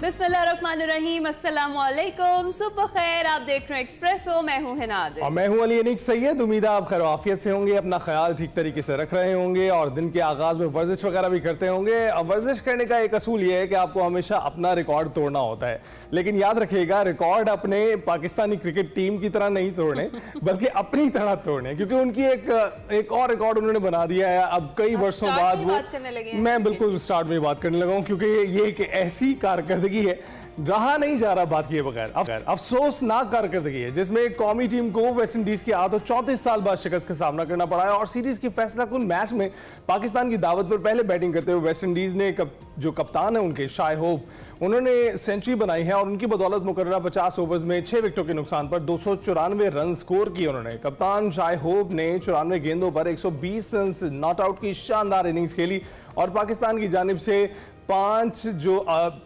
बिस्मिल्लाहिर्रहमानिर्रहीम, अस्सलाम वालेकुम, सुबह खैर। आप देख रहे हैं एक्सप्रेसो, मैं हूं हिनाद और मैं हूं अली अनीक सैयद। उम्मीद है आप खैर आफियत से होंगे, अपना ख्याल ठीक तरीके से रख रहे होंगे और दिन के आगाज में वर्जिश वगैरह भी करते होंगे। वर्जिश करने का एक असूल ये है कि आपको हमेशा अपना रिकॉर्ड तोड़ना होता है, लेकिन याद रखिएगा रिकॉर्ड अपने पाकिस्तानी क्रिकेट टीम की तरह नहीं तोड़ने बल्कि अपनी तरह तोड़ने, क्योंकि उनकी एक और रिकॉर्ड उन्होंने बना दिया है अब कई वर्षों बाद। वो मैं बिल्कुल स्टार्ट में बात करने लगा हूं, क्योंकि ये एक ऐसी कारकर्दगी है, रहा नहीं जा रहा बात किए बगैर। अफसोसनाक कारकर्दगी है जिसमें एक कौमी टीम को वेस्ट इंडीज की हाथों 34 साल बाद शिकस्त का सामना करना पड़ा है। और सीरीज की फैसलाकुन मैच में पाकिस्तान की दावत पर पहले बैटिंग करते हुए वेस्ट इंडीज ने जो कप्तान है उनके शाय होप, उन्होंने सेंचुरी बनाई है और उनकी बदौलत मुकर्ररा 50 ओवर्स में 6 विकेटों के नुकसान पर 294 रन स्कोर किए उन्होंने। कप्तान शाय होप ने 94 गेंदों पर 120 रन नॉट आउट की शानदार इनिंग्स खेली और पाकिस्तान की जानिब से 5 जो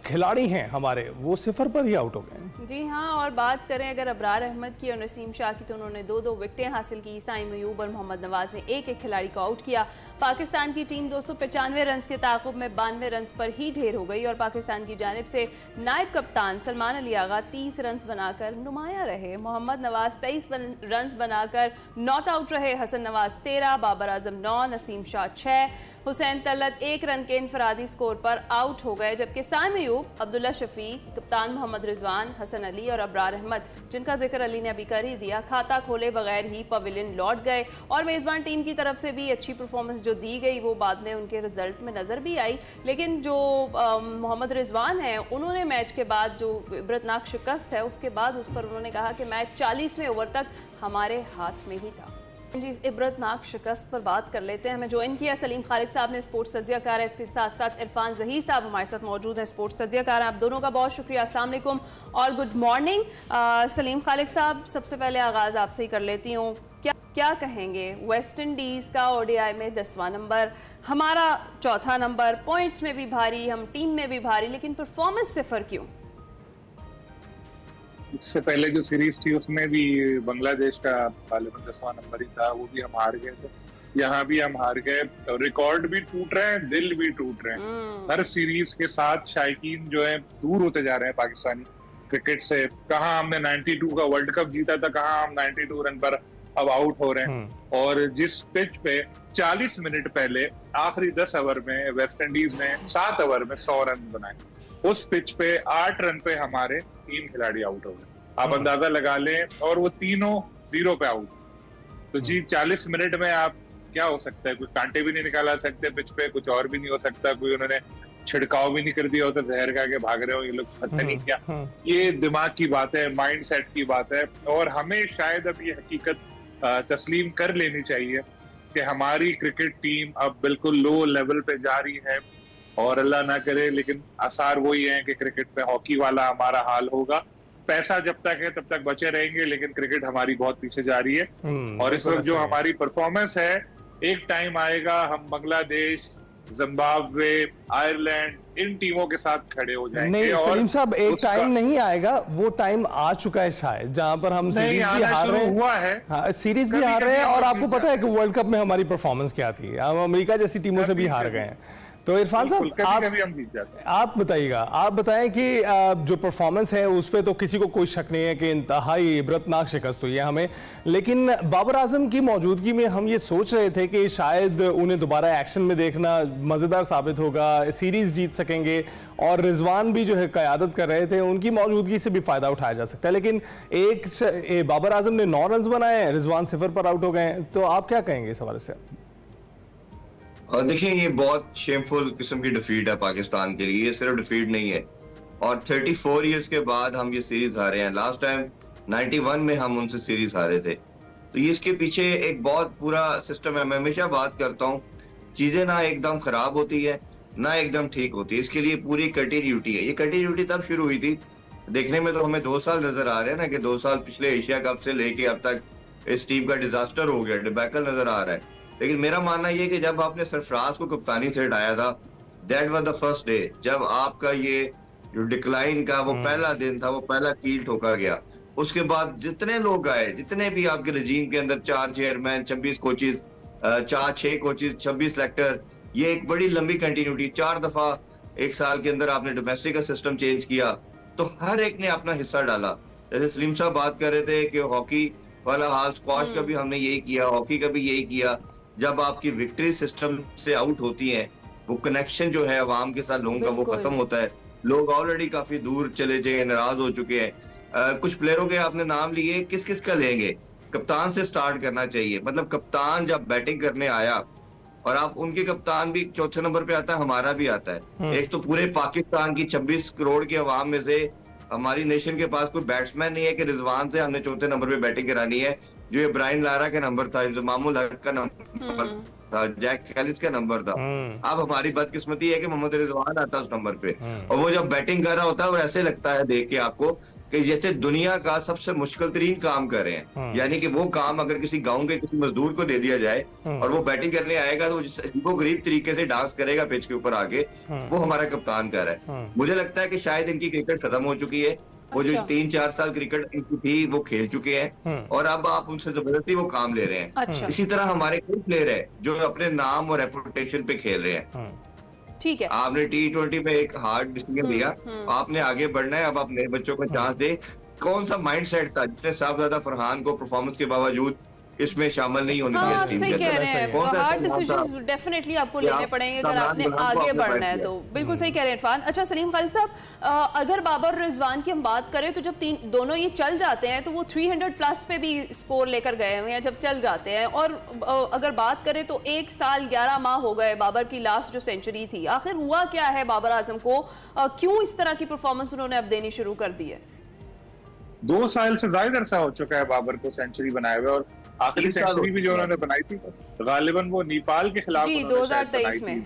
खिलाड़ी हैं हमारे वो 0 पर ही आउट हो गए। जी हाँ, और बात करें अगर अबरार अहमद की और नसीम शाह की, तो उन्होंने 2-2 विकेटें हासिल की। साइम अयूब और मोहम्मद नवाज ने एक खिलाड़ी को आउट किया। पाकिस्तान की टीम 295 रन के ताक़ुब में 92 रन पर ही ढेर हो गई और पाकिस्तान की जानिब से नायब कप्तान सलमान अली आगा 30 रन बनाकर नुमाया रहे। मोहम्मद नवाज 23 रन बनाकर नॉट आउट रहे। हसन नवाज 13, बाबर आजम 9, नसीम शाह 6, हुसैन तलत 1 रन के इनफरादी स्कोर पर आउट हो गए। जबकि साइम अयूब, अब्दुल्ला शफीक, कप्तान मोहम्मद रिजवान, हसन अली और अबरार अहमद, जिनका जिक्र अली ने अभी कर ही दिया, खाता खोले बगैर ही पवेलियन लौट गए। और मेज़बान टीम की तरफ से भी अच्छी परफॉर्मेंस जो दी गई वो बाद में उनके रिजल्ट में नज़र भी आई। लेकिन जो मोहम्मद रिजवान है, उन्होंने मैच के बाद जो इबरतनाक शिकस्त है उसके बाद उस पर उन्होंने कहा कि मैच 40वें ओवर तक हमारे हाथ में ही था। इस इबरतनाक शिकस्त पर बात कर लेते हैं। हमें ज्वाइन किया सलीम खालिक साहब ने, स्पोर्ट्स तज्जियाकार है। इसके साथ साथ इरफान ज़हीर साहब हमारे साथ मौजूद हैं, स्पोर्ट्स तज्जियाकार हैं। आप दोनों का बहुत शुक्रिया। अस्सलाम वालेकुम और गुड मॉर्निंग। सलीम खालिक साहब, सबसे पहले आगाज़ आपसे ही कर लेती हूँ। क्या कहेंगे, वेस्ट इंडीज़ का ओडीआई में 10वां नंबर, हमारा 4था नंबर, पॉइंट्स में भी भारी, हम टीम में भी भारी, लेकिन परफॉर्मेंस 0 क्यों? इससे पहले जो सीरीज थी उसमें भी बांग्लादेश का गालिबन 10वां नंबर ही था, वो भी हम हार गए थे। यहाँ भी हम हार गए, रिकॉर्ड भी टूट रहे हैं, दिल भी टूट रहे हैं। हर सीरीज के साथ शायकीन जो है दूर होते जा रहे हैं पाकिस्तानी क्रिकेट से। कहाँ हमने 92 का वर्ल्ड कप जीता था, कहाँ हम 92 रन पर अब आउट हो रहे हैं। और जिस पिच पे 40 मिनट पहले आखिरी 10 ओवर में वेस्ट इंडीज ने 7 ओवर में 100 रन बनाए, उस पिच पे 8 रन पे हमारे 3 खिलाड़ी आउट हो गए। आप अंदाजा लगा लें, और वो तीनों 0 पे आउट। तो जी 40 मिनट में आप क्या हो सकता है, कुछ कांटे भी नहीं निकाला सकते पिच पे, कुछ और भी नहीं हो सकता, कोई उन्होंने छिड़काव भी नहीं कर दिया होता जहर का के भाग रहे हो ये लोग, पता नहीं क्या। ये दिमाग की बात है, माइंड सेट की बात है, और हमें शायद अब ये हकीकत तस्लीम कर लेनी चाहिए कि हमारी क्रिकेट टीम अब बिल्कुल लो लेवल पे जा रही है। और अल्लाह ना करे, लेकिन आसार वही है कि क्रिकेट में हॉकी वाला हमारा हाल होगा। पैसा जब तक है तब तक बचे रहेंगे, लेकिन क्रिकेट हमारी बहुत पीछे जा रही है। और इस वक्त जो हमारी परफॉर्मेंस है, एक टाइम आएगा हम बांग्लादेश, जिम्बाब्वे, आयरलैंड, इन टीमों के साथ खड़े हो जाएंगे। नहीं सलीम साहब, एक टाइम नहीं आएगा, वो टाइम आ चुका है शायद, जहां पर हम सीरीज भी हार रहे हैं। हुआ है, हाँ, सीरीज भी हार रहे हैं। और आपको पता है कि वर्ल्ड कप में हमारी परफॉर्मेंस क्या थी, हम अमेरिका जैसी टीमों से भी हार गए हैं। तो इरफान साहब, आप बताइएगा, आप बताएं कि जो परफॉर्मेंस है उस पर तो किसी को कोई शक नहीं है कि इंतहाई इबरतनाक शिकस्त हुई है हमें, लेकिन बाबर आजम की मौजूदगी में हम ये सोच रहे थे कि शायद उन्हें दोबारा एक्शन में देखना मज़ेदार साबित होगा, सीरीज जीत सकेंगे। और रिजवान भी जो है क़यादत कर रहे थे, उनकी मौजूदगी से भी फ़ायदा उठाया जा सकता है। लेकिन बाबर आजम ने 9 रन बनाए, रिजवान 0 पर आउट हो गए। तो आप क्या कहेंगे इस हवाले से? देखिए, ये बहुत शेमफुल किस्म की डिफीट है पाकिस्तान के लिए। ये सिर्फ डिफीट नहीं है, और 34 इयर्स के बाद हम ये सीरीज हारे हैं। लास्ट टाइम 91 में हम उनसे सीरीज हारे थे। तो ये इसके पीछे एक बहुत पूरा सिस्टम है। मैं हमेशा बात करता हूँ, चीजें ना एकदम खराब होती है ना एकदम ठीक होती है, इसके लिए पूरी कंटिन्यूटी है। ये कंटिन्यूटी तब शुरू हुई थी, देखने में तो हमें 2 साल नजर आ रहे हैं ना, कि 2 साल पिछले एशिया कप से लेके अब तक इस टीम का डिजास्टर हो गया, डिबैकल नजर आ रहा है। लेकिन मेरा मानना यह कि जब आपने सरफराज को कप्तानी से हटाया था, that was the first day, जब आपका ये जो डिक्लाइन का वो पहला दिन था, वो पहला कील ठोका गया। उसके बाद जितने लोग आए, जितने भी आपके रजीम के अंदर 4 चेयरमैन, 26 कोचेज, 6 कोचेज, 26 सेलेक्टर, ये एक बड़ी लंबी कंटिन्यूटी। 4 दफा एक साल के अंदर आपने डोमेस्टिक का सिस्टम चेंज किया, तो हर एक ने अपना हिस्सा डाला। जैसे सलीम साहब बात कर रहे थे कि हॉकी वाला हाल, स्क्वाश का भी हमने यही किया, हॉकी का भी यही किया। जब आपकी विक्ट्री सिस्टम से आउट होती है, वो कनेक्शन जो है अवाम के साथ लोगों का वो खत्म होता है। लोग ऑलरेडी काफी दूर चले गए, नाराज हो चुके हैं। कुछ प्लेयरों के आपने नाम लिए, किस किस का लेंगे? कप्तान से स्टार्ट करना चाहिए। मतलब कप्तान जब बैटिंग करने आया, और आप उनके कप्तान भी चौथे नंबर पे आता है, हमारा भी आता है। एक तो पूरे पाकिस्तान की 26 करोड़ की आवाम में से हमारी नेशन के पास कोई बैट्समैन नहीं है कि रिजवान से हमने चौथे नंबर पे बैटिंग करानी है। जो ये ब्रायन लारा का नंबर था, इंजमामुल हक का नंबर था, जैक कैलिस का नंबर था। अब हमारी बदकिस्मती है कि मोहम्मद रिजवान आता है उस नंबर पे, और वो जब बैटिंग कर रहा होता है और ऐसे लगता है देख के आपको कि जैसे दुनिया का सबसे मुश्किल तरीन काम कर रहे हैं। यानी कि वो काम अगर किसी गांव के किसी मजदूर को दे दिया जाए और वो बैटिंग करने आएगा, तो वो गरीब तरीके से डांस करेगा पिच के ऊपर आगे, वो हमारा कप्तान कर रहा है। मुझे लगता है कि शायद इनकी क्रिकेट खत्म हो चुकी है। वो जो 3-4 साल क्रिकेट इनकी थी वो खेल चुके हैं, और अब आप उनसे जबरदस्ती वो काम ले रहे हैं। इसी तरह हमारे कई प्लेयर है जो अपने नाम और रेपुटेशन पे खेल रहे हैं। ठीक है, आपने T20 में एक हार्ड डिसीजन लिया, आपने आगे बढ़ना है। अब आप नए बच्चों को चांस दे। कौन सा माइंडसेट था जिसने साहबजादा फरहान को परफॉर्मेंस के बावजूद इसमें शामिल नहीं होने दिया? आप सही कह रहे हैं, हार्ड डिसीजंस डेफिनेटली आपको लेने पड़ेंगे अगर आपने आगे बढ़ना है तो। बिल्कुल सही कह रहे हैं इरफान। अच्छा सलीम खालिद साहब, अगर बाबर और रिजवान की हम बात करें तो जब दोनों ये चल जाते हैं तो वो 300 प्लस पे भी स्कोर लेकर गए हुए हैं जब चल जाते हैं। और अगर बात करें तो 1 साल 11 माह हो गए बाबर की लास्ट जो सेंचुरी थी। आखिर हुआ क्या है बाबर आजम को, क्यों इस तरह की परफॉर्मेंस उन्होंने अब देनी शुरू कर दी है? 2 साल से ज्यादा अरसा हो चुका है बाबर को सेंचुरी बनाए हुए, और आखिरी सेंचुरी भी जो उन्होंने बनाई थी गालिबन वो नेपाल के खिलाफ 2023 में।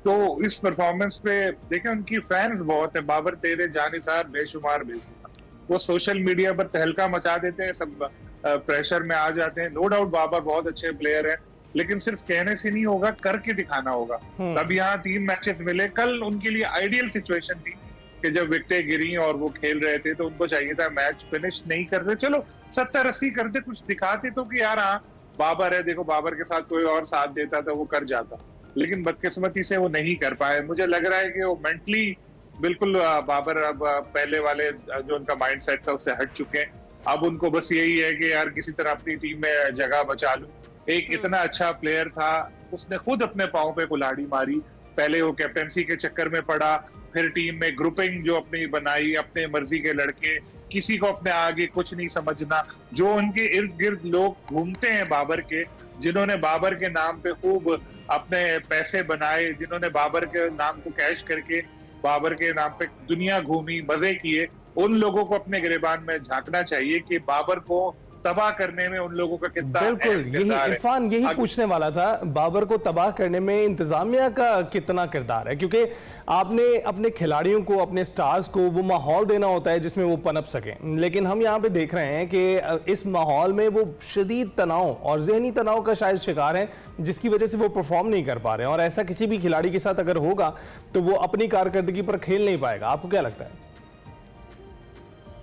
तो इस परफॉर्मेंस पे देखें, उनकी फैंस बहुत है। बाबर तेरे जानिसार बेशुमार बेशुमार, वो सोशल मीडिया पर तहलका मचा देते हैं, सब प्रेशर में आ जाते हैं। नो डाउट बाबर बहुत अच्छे प्लेयर हैं, लेकिन सिर्फ कहने से नहीं होगा, करके दिखाना होगा। तब यहाँ 3 मैचेस मिले। कल उनके लिए आइडियल सिचुएशन थी कि जब विकेटें गिरी और वो खेल रहे थे तो उनको चाहिए था मैच फिनिश नहीं करते, चलो 70-80 करते, कुछ दिखाते तो कि यार हाँ बाबर है, देखो बाबर के साथ कोई और साथ देता तो वो कर जाता। लेकिन बदकिस्मती से वो नहीं कर पाए। मुझे लग रहा है कि वो मेंटली बिल्कुल बाबर अब पहले वाले जो उनका माइंडसेट था उससे हट चुके हैं। अब उनको बस यही है कि यार किसी तरह अपनी टीम में जगह बचा लूं। एक इतना अच्छा प्लेयर था, उसने खुद अपने पाँव पे कुल्हाड़ी मारी। पहले वो कैप्टेंसी के चक्कर में पड़ा, फिर टीम में ग्रुपिंग जो अपनी बनाई, अपने मर्जी के लड़के, किसी को अपने आगे कुछ नहीं समझना। जो उनके इर्द गिर्द लोग घूमते हैं बाबर के, जिन्होंने बाबर के नाम पे खूब अपने पैसे बनाए, जिन्होंने बाबर के नाम को कैश करके बाबर के नाम पे दुनिया घूमी, मजे किए, उन लोगों को अपने गिरेबान में झांकना चाहिए कि बाबर को तबाह करने में उन लोगों का कितना बिल्कुल यही इरफान यही पूछने वाला था, बाबर को तबाह करने में इंतजामिया का कितना किरदार है? क्योंकि आपने अपने खिलाड़ियों को, अपने स्टार्स को वो माहौल देना होता है जिसमें वो पनप सकें, लेकिन हम यहाँ पे देख रहे हैं कि इस माहौल में वो शदीद तनाव और जहनी तनाव का शायद शिकार हैं, जिसकी वजह से वो परफॉर्म नहीं कर पा रहे हैं। और ऐसा किसी भी खिलाड़ी के साथ अगर होगा तो वो अपनी कारकर्दगी पर खेल नहीं पाएगा। आपको क्या लगता है?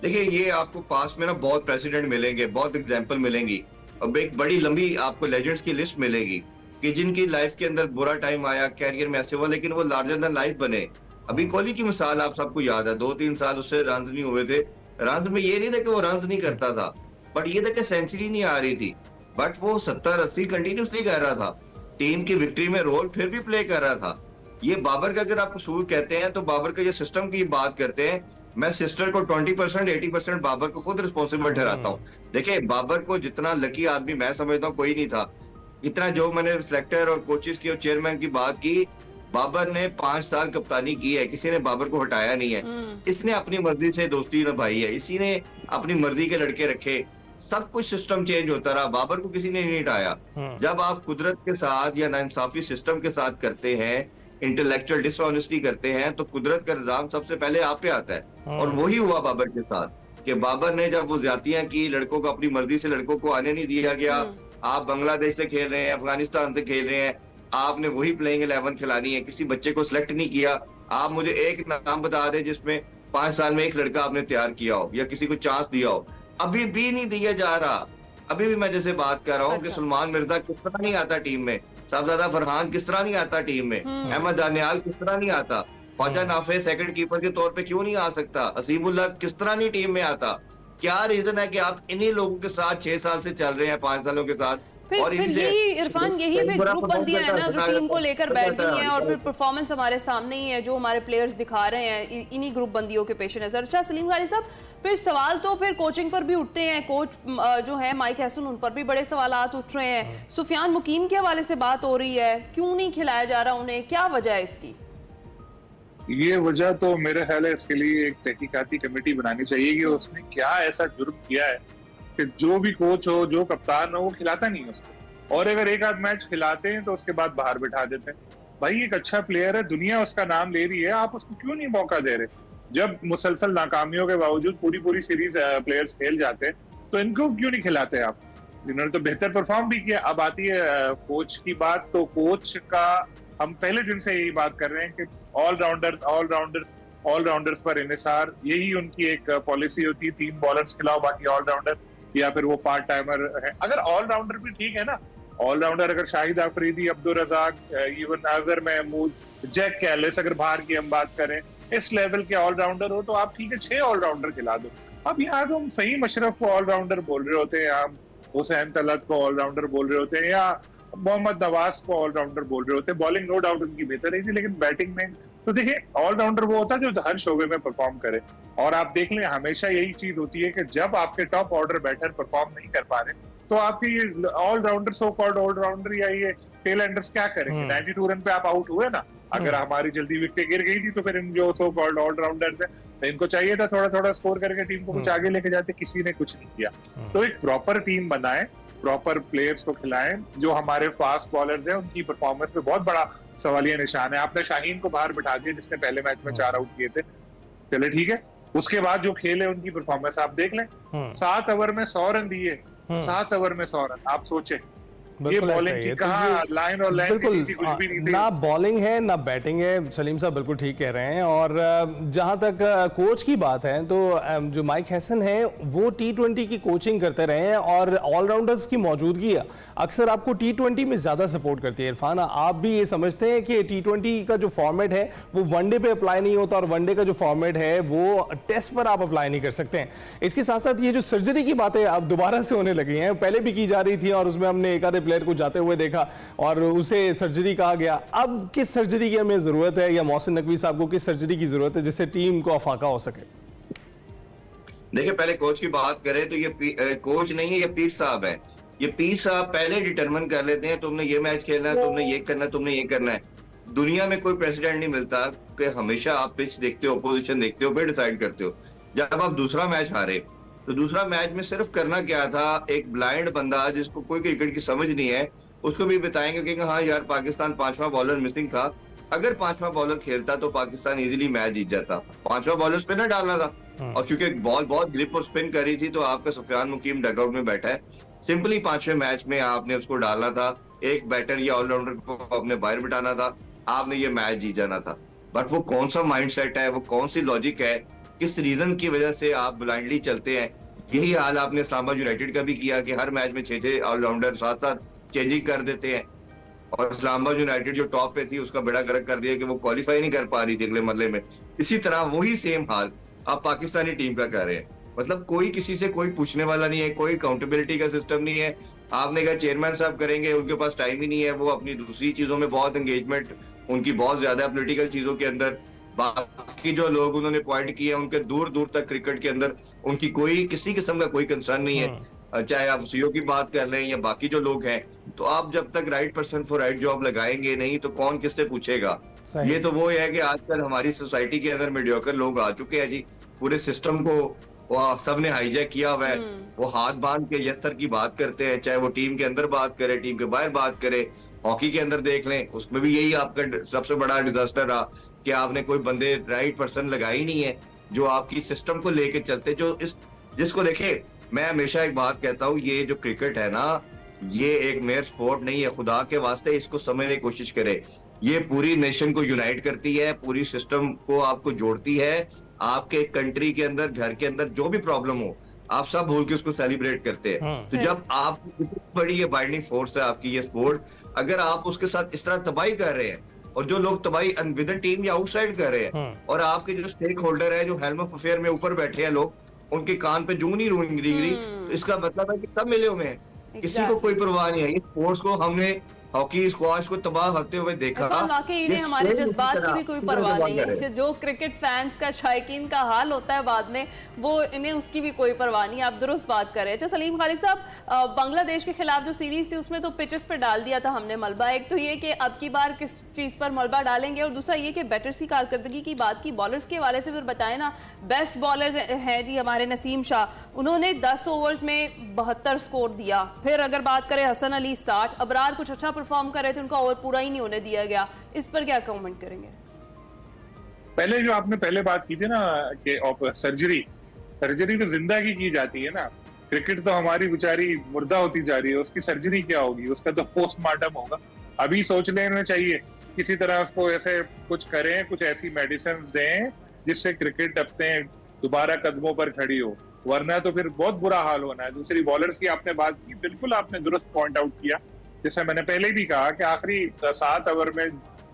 देखिए, ये आपको पास में ना बहुत प्रेसिडेंट मिलेंगे, बहुत एग्जांपल मिलेंगी, अब एक बड़ी लंबी आपको लेजेंड्स की लिस्ट मिलेगी कि जिनकी लाइफ के अंदर बुरा टाइम आया, कैरियर में ऐसे हुआ, लेकिन वो लार्जर देन लाइफ बने। अभी कोहली की मिसाल आप सबको याद है, 2-3 साल उससे रन्स नहीं हुए थे। रन्स में ये नहीं था कि वो रन्स नहीं करता था, बट ये था कि सेंचुरी नहीं आ रही थी, बट वो 70-80 कंटिन्यूसली कर रहा था, टीम की विक्ट्री में रोल फिर भी प्ले कर रहा था। ये बाबर का अगर आप कसूर कहते हैं तो बाबर का ये सिस्टम की बात करते हैं, मैं सिस्टर को 20% 80% बाबर को खुद रिस्पॉन्सिबल ठहराता हूँ। देखिए, बाबर को जितना लकी आदमी मैं समझता हूँ कोई नहीं था। इतना जो मैंने सिलेक्टर और कोचेस की और चेयरमैन की बात की, बाबर ने 5 साल कप्तानी की है, किसी ने बाबर को हटाया नहीं है। इसने अपनी मर्जी से दोस्ती निभाई है, इसी ने अपनी मर्जी के लड़के रखे, सब कुछ सिस्टम चेंज होता रहा, बाबर को किसी ने नहीं हटाया। जब आप कुदरत के साथ या नाइंसाफी सिस्टम के साथ करते हैं, इंटेलेक्चुअल डिसऑनेस्टी करते हैं, तो कुदरत का निजाम सबसे पहले आप पे आता है। और वही हुआ बाबर के साथ कि बाबर ने जब वो ज्यादतियां की, लड़कों को अपनी मर्जी से लड़कों को आने नहीं दिया गया। आप बांग्लादेश से खेल रहे हैं, अफगानिस्तान से खेल रहे हैं, आपने वही प्लेइंग 11 खिलानी है, किसी बच्चे को सिलेक्ट नहीं किया। आप मुझे एक नाम बता दें जिसमें 5 साल में एक लड़का आपने तैयार किया हो या किसी को चांस दिया हो, अभी भी नहीं दिया जा रहा। अभी भी मैं जैसे बात कर रहा हूँ कि सुलेमान मिर्जा किस तरह नहीं आता टीम में, साहबजादा फरहान किस तरह नहीं आता टीम में, अहमद दानियाल किस तरह नहीं आता। ख्वाजा नाफे सेकंड कीपर के तौर पे क्यों नहीं आ सकता? असीमुल्लाह किस तरह नहीं टीम में आता? क्या रीजन है कि आप इन्हीं लोगों के साथ 6 साल से चल रहे हैं, 5 सालों के साथ? फिर यही इरफान, यही फिर ग्रुप बंदियां है ना जो टीम को लेकर बैठ गई हैं, और फिर परफॉर्मेंस हमारे सामने ही है जो हमारे प्लेयर्स दिखा रहे हैं इन्हीं ग्रुप बंदियों के पेश नजर। अच्छा सलीम गालिब साहब, फिर सवाल तो फिर कोचिंग पर भी उठते हैं, कोच जो है माइक हैसन, उन पर भी बड़े सवालात उठ रहे हैं। सुफियान मुकीम के हवाले से बात हो रही है, क्यों नहीं खिलाया जा रहा उन्हें, क्या वजह है इसकी? ये वजह तो मेरे ख्याल है इसके लिए एक तहकीकाती कमेटी बनानी चाहिए कि उसने क्या ऐसा जुर्म किया है कि जो भी कोच हो, जो कप्तान हो, वो खिलाता नहीं है उसको, और अगर एक आध मैच खिलाते हैं तो उसके बाद बाहर बिठा देते हैं। भाई एक अच्छा प्लेयर है, दुनिया उसका नाम ले रही है, आप उसको क्यों नहीं मौका दे रहे? जब मुसलसल नाकामियों के बावजूद पूरी सीरीज प्लेयर्स खेल जाते हैं तो इनको क्यों नहीं खिलाते आप? इन्होंने तो बेहतर परफॉर्म भी किया। अब आती है कोच की बात, तो कोच का हम पहले दिन से यही बात कर रहे हैं कि ऑलराउंडर्स पर इन्हिसार, यही उनकी एक पॉलिसी होती है, 3 बॉलर्स खिलाओ बाकी ऑलराउंडर, या फिर वो पार्ट टाइमर है। अगर ऑलराउंडर भी ठीक है ना, ऑलराउंडर अगर Shahid Afridi, Abdul Razzaq, even Azhar Mahmood, Jack Kallis, अगर बाहर की हम बात करें, इस लेवल के ऑलराउंडर हो तो आप ठीक है 6 ऑलराउंडर खिला दो। अब यहाँ तो हम फहीम अशरफ को ऑलराउंडर बोल रहे होते हैं, हम हुसैन तलत को ऑलराउंडर बोल रहे होते हैं, या मोहम्मद नवाज को ऑलराउंडर बोल रहे होते हैं। बॉलिंग नो डाउट उनकी बेहतर रही थी, लेकिन बैटिंग में तो देखिए ऑलराउंडर वो होता है जो हर शोबे में परफॉर्म करे। और आप देख लें, हमेशा यही चीज होती है कि जब आपके टॉप ऑर्डर बैटर परफॉर्म नहीं कर पा रहे तो आपके ये ऑलराउंडर, सो कॉल्ड ऑलराउंडर या ये टेल एंडर्स क्या करेंगे? 92 रन पे आप आउट हुए ना, अगर हमारी जल्दी विकेट गिर गई थी तो फिर इन जो सो कॉल्ड ऑलराउंडर्स है तो इनको चाहिए था थोड़ा स्कोर करके टीम को कुछ आगे लेके जाते, किसी ने कुछ नहीं किया। तो एक प्रॉपर टीम बनाए, प्रॉपर प्लेयर्स को खिलाएं। जो हमारे फास्ट बॉलर्स हैं उनकी परफॉर्मेंस पे बहुत बड़ा सवालिया निशान है। आपने शाहीन को बाहर बिठा दिया जिसने पहले मैच में 4 आउट किए थे, चले ठीक है, उसके बाद जो खेले उनकी परफॉर्मेंस आप देख लें। 7 ओवर में 100 रन दिए, 7 ओवर में 100 रन, आप सोचें ये बॉलिंग की कहाँ लाइन और लाइन थी, कुछ भी नहीं थी। ना बॉलिंग है ना बैटिंग है, सलीम साहब बिल्कुल ठीक कह रहे हैं। और जहां तक कोच की बात है तो जो माइक हैसन है वो T20 की कोचिंग करते रहे हैं, और ऑलराउंडर्स की मौजूदगी अक्सर आपको T20 में ज्यादा सपोर्ट करती है। इरफान, आप भी ये समझते हैं कि T20 का जो फॉर्मेट है वो वनडे पे अप्लाई नहीं होता, और वनडे का जो फॉर्मेट है वो टेस्ट पर आप अप्लाई नहीं कर सकते हैं। इसके साथ साथ ये जो सर्जरी की बातें अब दोबारा से होने लगी हैं, पहले भी की जा रही थी और उसमें हमने एक आधे प्लेयर को जाते हुए देखा और उसे सर्जरी कहा गया। अब किस सर्जरी की हमें जरूरत है, या मोहसिन नकवी साहब को किस सर्जरी की जरूरत है जिससे टीम को अफाका हो सके? देखिए, पहले कोच की बात करें तो ये कोच नहीं है, ये पीर साहब है। ये पीर साहब पहले डिटरमिन कर लेते हैं तुमने ये मैच खेलना है, तुमने ये करना है, तुमने ये करना है। दुनिया में कोई प्रेसिडेंट नहीं मिलता कि हमेशा आप पिच देखते हो, पोजीशन देखते हो, फिर डिसाइड करते हो। जब आप दूसरा मैच हारे तो दूसरा मैच में सिर्फ करना क्या था, एक ब्लाइंड बंदा जिसको कोई क्रिकेट की समझ नहीं है उसको भी बताएंगे कि हाँ यार पाकिस्तान 5वां बॉलर मिसिंग था, अगर 5वां बॉलर खेलता तो पाकिस्तान इजीली मैच जीत जाता। 5वां बॉलर स्पिनर डालना था, और क्योंकि बॉल बहुत ग्रिप और स्पिन करी थी तो आपका सुफियान मुकीम डगआउट में बैठा है, सिंपली 5वें मैच में आपने उसको डालना था, एक बैटर या ऑलराउंडर को अपने बाहर बिठाना था, आपने ये मैच जीत जाना था। बट वो कौन सा माइंडसेट है, वो कौन सी लॉजिक है, किस रीजन की वजह से आप ब्लाइंडली चलते हैं? यही हाल आपने इस्लामाबाद यूनाइटेड का भी किया कि हर मैच में 6 ऑलराउंडर साथ साथ चेंजिंग कर देते हैं, और इस्लामाबाद यूनाइटेड जो टॉप पे थी उसका बेड़ा गर्क कर दिया कि वो क्वालिफाई नहीं कर पा रही थी अगले मरले में। इसी तरह वही सेम हाल आप पाकिस्तानी टीम का कर रहे हैं। मतलब कोई किसी से कोई पूछने वाला नहीं है, कोई अकाउंटेबिलिटी का सिस्टम नहीं है। आपने कहा चेयरमैन साहब करेंगे, उनके पास टाइम ही नहीं है, वो अपनी दूसरी चीजों में बहुत एंगेजमेंट उनकी बहुत ज्यादा है, पॉलिटिकल चीजों के अंदर। बाकी जो लोग उन्होंने पॉइंट किए उनके दूर दूर तक क्रिकेट के अंदर उनकी कोई किसी किस्म का कोई कंसर्न नहीं है, चाहे आप सीईओ की बात कर लें या बाकी जो लोग हैं। तो आप जब तक right person for right job लगाएंगे नहीं तो कौन किससे पूछेगा? ये तो वो है कि आजकल हमारी सोसाइटी के अंदर मीडियोकर लोग आ चुके हैं जी, पूरे सिस्टम को सबने हाईजैक किया हुआ है। वो हाथ बांध के यस सर की बात करते हैं, चाहे वो टीम के अंदर बात करे, टीम के बाहर बात करे। हॉकी के अंदर देख लें, उसमें भी यही आपका सबसे बड़ा डिजास्टर रहा कि आपने कोई बंदे राइट पर्सन लगाए ही नहीं है जो आपकी सिस्टम को लेके चलते, जो जिसको देखे। मैं हमेशा एक बात कहता हूँ, ये जो क्रिकेट है ना, ये एक मेयर स्पोर्ट नहीं है। खुदा के वास्ते इसको समझने की कोशिश करे। ये पूरी नेशन को यूनाइट करती है, पूरी सिस्टम को आपको जोड़ती है। आपके कंट्री के अंदर, घर के अंदर जो भी प्रॉब्लम हो, आप सब भूल के उसको सेलिब्रेट करते हैं। तो जब आप इतनी बड़ी ये बाइंडिंग फोर्स है आपकी ये स्पोर्ट, अगर आप उसके साथ इस तरह तबाही कर रहे हैं और जो लोग तबाही विद इन टीम या आउटसाइड कर रहे हैं, और आपके जो स्टेक होल्डर है, जो हेल्म ऑफ अफेयर में ऊपर बैठे हैं लोग, उनके कान पे जूं नहीं रूंग रही, तो इसका मतलब है कि सब मिले हुए हैं, किसी को कोई परवाह नहीं है। ये स्पोर्ट्स को हमने हॉकी स्क्वाश को तबाह होते हुए देखा। वाकई इन्हें हमारे जज्बात की भी कोई परवाह नहीं है कि जो क्रिकेट फैंस का शायकीन का हाल होता है बाद में, वो इन्हें उसकी भी कोई परवाह नहीं। आप दुरुस्त बात कर रहे हैं। अच्छा सलीम खालिक साहब, बांग्लादेश के खिलाफ जो सीरीज थी उसमें तो पिचेस पर डाल दिया था हमने मलबा। एक तो ये कि अब की बार किस चीज पर मलबा डालेंगे, और दूसरा ये कि बैटर्स की कारकर्दगी की बात की, बॉलर्स के हवाले से फिर बताएं ना। बेस्ट बॉलर्स हैं जी हमारे नसीम शाह, उन्होंने 10 ओवर्स में 72 स्कोर दिया। फिर अगर बात करें हसन अली 60, अबरार कुछ अच्छा परफॉर्म कर रहे थे, उनका ओवर पूरा ही नहीं होने दिया गया। इस पर क्या कमेंट करेंगे? पहले जो आपने पहले बात की थी ना कि सर्जरी तो जिंदगी की जाती है ना, क्रिकेट तो हमारी बेचारी मुर्दा होती जा रही है, उसकी सर्जरी क्या होगी, उसका तो पोस्टमार्टम होगा। अभी सोच लेना चाहिए, किसी तरह उसको ऐसे कुछ करें, कुछ ऐसी मेडिसिन दें जिससे क्रिकेट अपने दोबारा कदमों पर खड़ी हो, वरना तो फिर बहुत बुरा हाल होना है। दूसरी बॉलर्स की आपने बात की, बिल्कुल आपने दुरुस्त पॉइंट आउट किया। जैसे मैंने पहले भी कहा कि आखिरी 7 ओवर में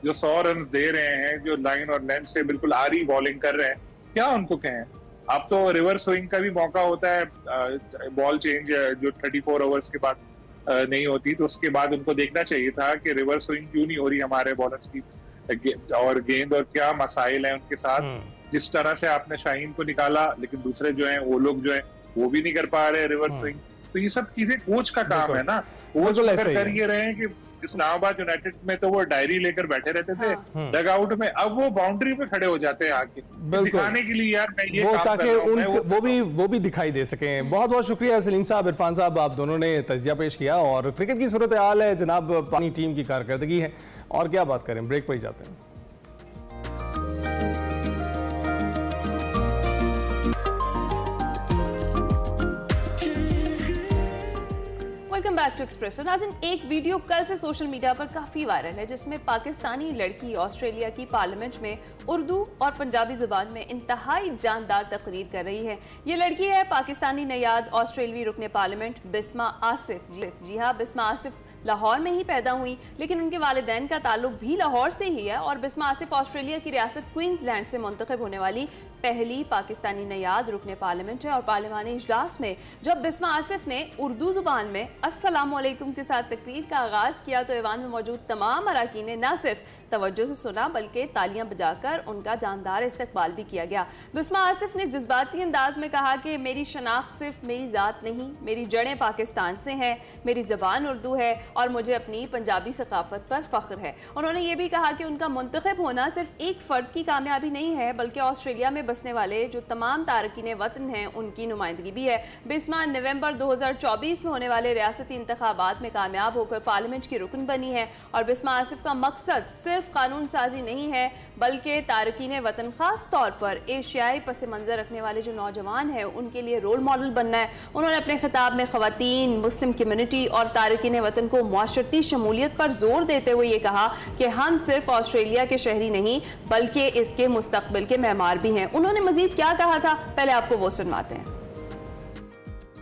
जो 100 रन दे रहे हैं, जो लाइन और लेंथ से बिल्कुल आरी बॉलिंग कर रहे हैं, क्या उनको कहें। अब तो रिवर्स स्विंग का भी मौका होता है, बॉल चेंज जो 34 ओवर्स के बाद नहीं होती, तो उसके बाद उनको देखना चाहिए था कि रिवर्स स्विंग क्यों नहीं हो रही हमारे बॉलर्स की, और गेंद और क्या मसाइल हैं उनके साथ। जिस तरह से आपने शाहीन को निकाला, लेकिन दूसरे जो हैं वो लोग जो हैं वो भी नहीं कर पा रहे रिवर्स स्विंग। तो ये सब चीजें कोच का काम है ना। कोच कर ये रहे हैं कि इस्लामाबाद यूनाइटेड में तो वो डायरी लेकर बैठे रहते थे डग आउट में, अब वो बाउंड्री पे खड़े हो जाते हैं आके दिखाने के लिए, यार मैं ये काम कर रहा हूं, वो भी दिखाई दे सके। बहुत बहुत शुक्रिया सलीम साहब, इरफान साहब, आप दोनों ने तजिया पेश किया। और क्रिकेट की सूरत हाल है जनाब, पानी टीम की कारकर्दगी है, और क्या बात करें, ब्रेक पर ही जाते हैं। Welcome back to Express. नाज़रीन, एक वीडियो कल से सोशल मीडिया पर काफ़ी वायरल है जिसमें पाकिस्तानी लड़की ऑस्ट्रेलिया की पार्लियामेंट में उर्दू और पंजाबी ज़ुबान में इंतहाई जानदार तकरीर कर रही है। ये लड़की है पाकिस्तानी नयाद ऑस्ट्रेलवी रुकने पार्लियामेंट बिस्मा आसिफ। जी हाँ, बिस्मा आसिफ लाहौर में ही पैदा हुई, लेकिन उनके वालिदैन का ताल्लुक भी लाहौर से ही है। और बिस्मा आसिफ ऑस्ट्रेलिया की रियासत क्वींसलैंड से मुंतखब होने वाली पहली पाकिस्तानी नयाद रुकने पार्लियामेंट है। और पार्लिमानी इजलास में जब बिस्मा आसिफ ने उर्दू जुबान में अस्सलामुअलैकुम के साथ तकरीर का आगाज़ किया, तो ऐवान में मौजूद तमाम अराकीन ने न सिर्फ तवज्जो से सुना बल्कि तालियां बजाकर उनका जानदार इस्तकबाल भी किया गया। बिस्मा आसिफ ने जज्बाती अंदाज में कहा कि मेरी शनाख्त सिर्फ मेरी ज़ात नहीं, मेरी जड़ें पाकिस्तान से हैं, मेरी ज़बान उर्दू है और मुझे अपनी पंजाबी सकाफत पर फ़ख्र है। उन्होंने ये भी कहा कि उनका मुंतखब होना सिर्फ एक फ़र्द की कामयाबी नहीं है, बल्कि ऑस्ट्रेलिया में बसने वाले जो तमाम तारकीन वतन हैं उनकी नुमाइंदगी भी है। बिस्मा नवंबर 2024 में होने वाले रियासती इंतखाबात में कामयाब होकर पार्लियामेंट की रुकन बनी है। और बिस्मा आसिफ का मकसद सिर्फ कानून साजी नहीं है, बल्कि तारकीन वतन, खास तौर पर एशियाई पस मंज़र रखने वाले जो नौजवान हैं उनके लिए रोल मॉडल बनना है। उन्होंने अपने खिताब में ख़वातीन, मुस्लिम कम्युनिटी और तारकीन वतन को मुआशरती शमूलियत पर जोर देते हुए ये कहा कि हम सिर्फ ऑस्ट्रेलिया के शहरी नहीं बल्कि इसके मुस्तकबिल के मेहमान भी हैं। उन्होंने मजीद क्या कहा था, पहले आपको वो सुनवाते हैं।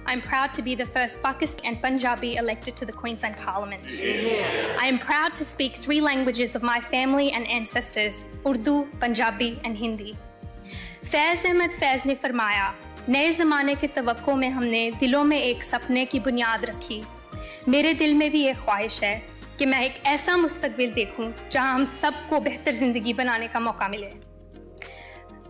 I'm proud to be the first Pakistani and Punjabi elected to the Queensland Parliament. I am proud to speak 3 languages of my family and ancestors, Urdu, Punjabi and Hindi. फैज़ अहमद फैज़ ने फरमाया, नए ज़माने के तवक्को में हमने दिलों में एक सपने की बुनियाद रखी। मेरे दिल में भी एक ख्वाहिश है कि मैं एक ऐसा मुस्तकबिल देखूं जहां हम सबको बेहतर ज़िंदगी बनाने का मौका मिले।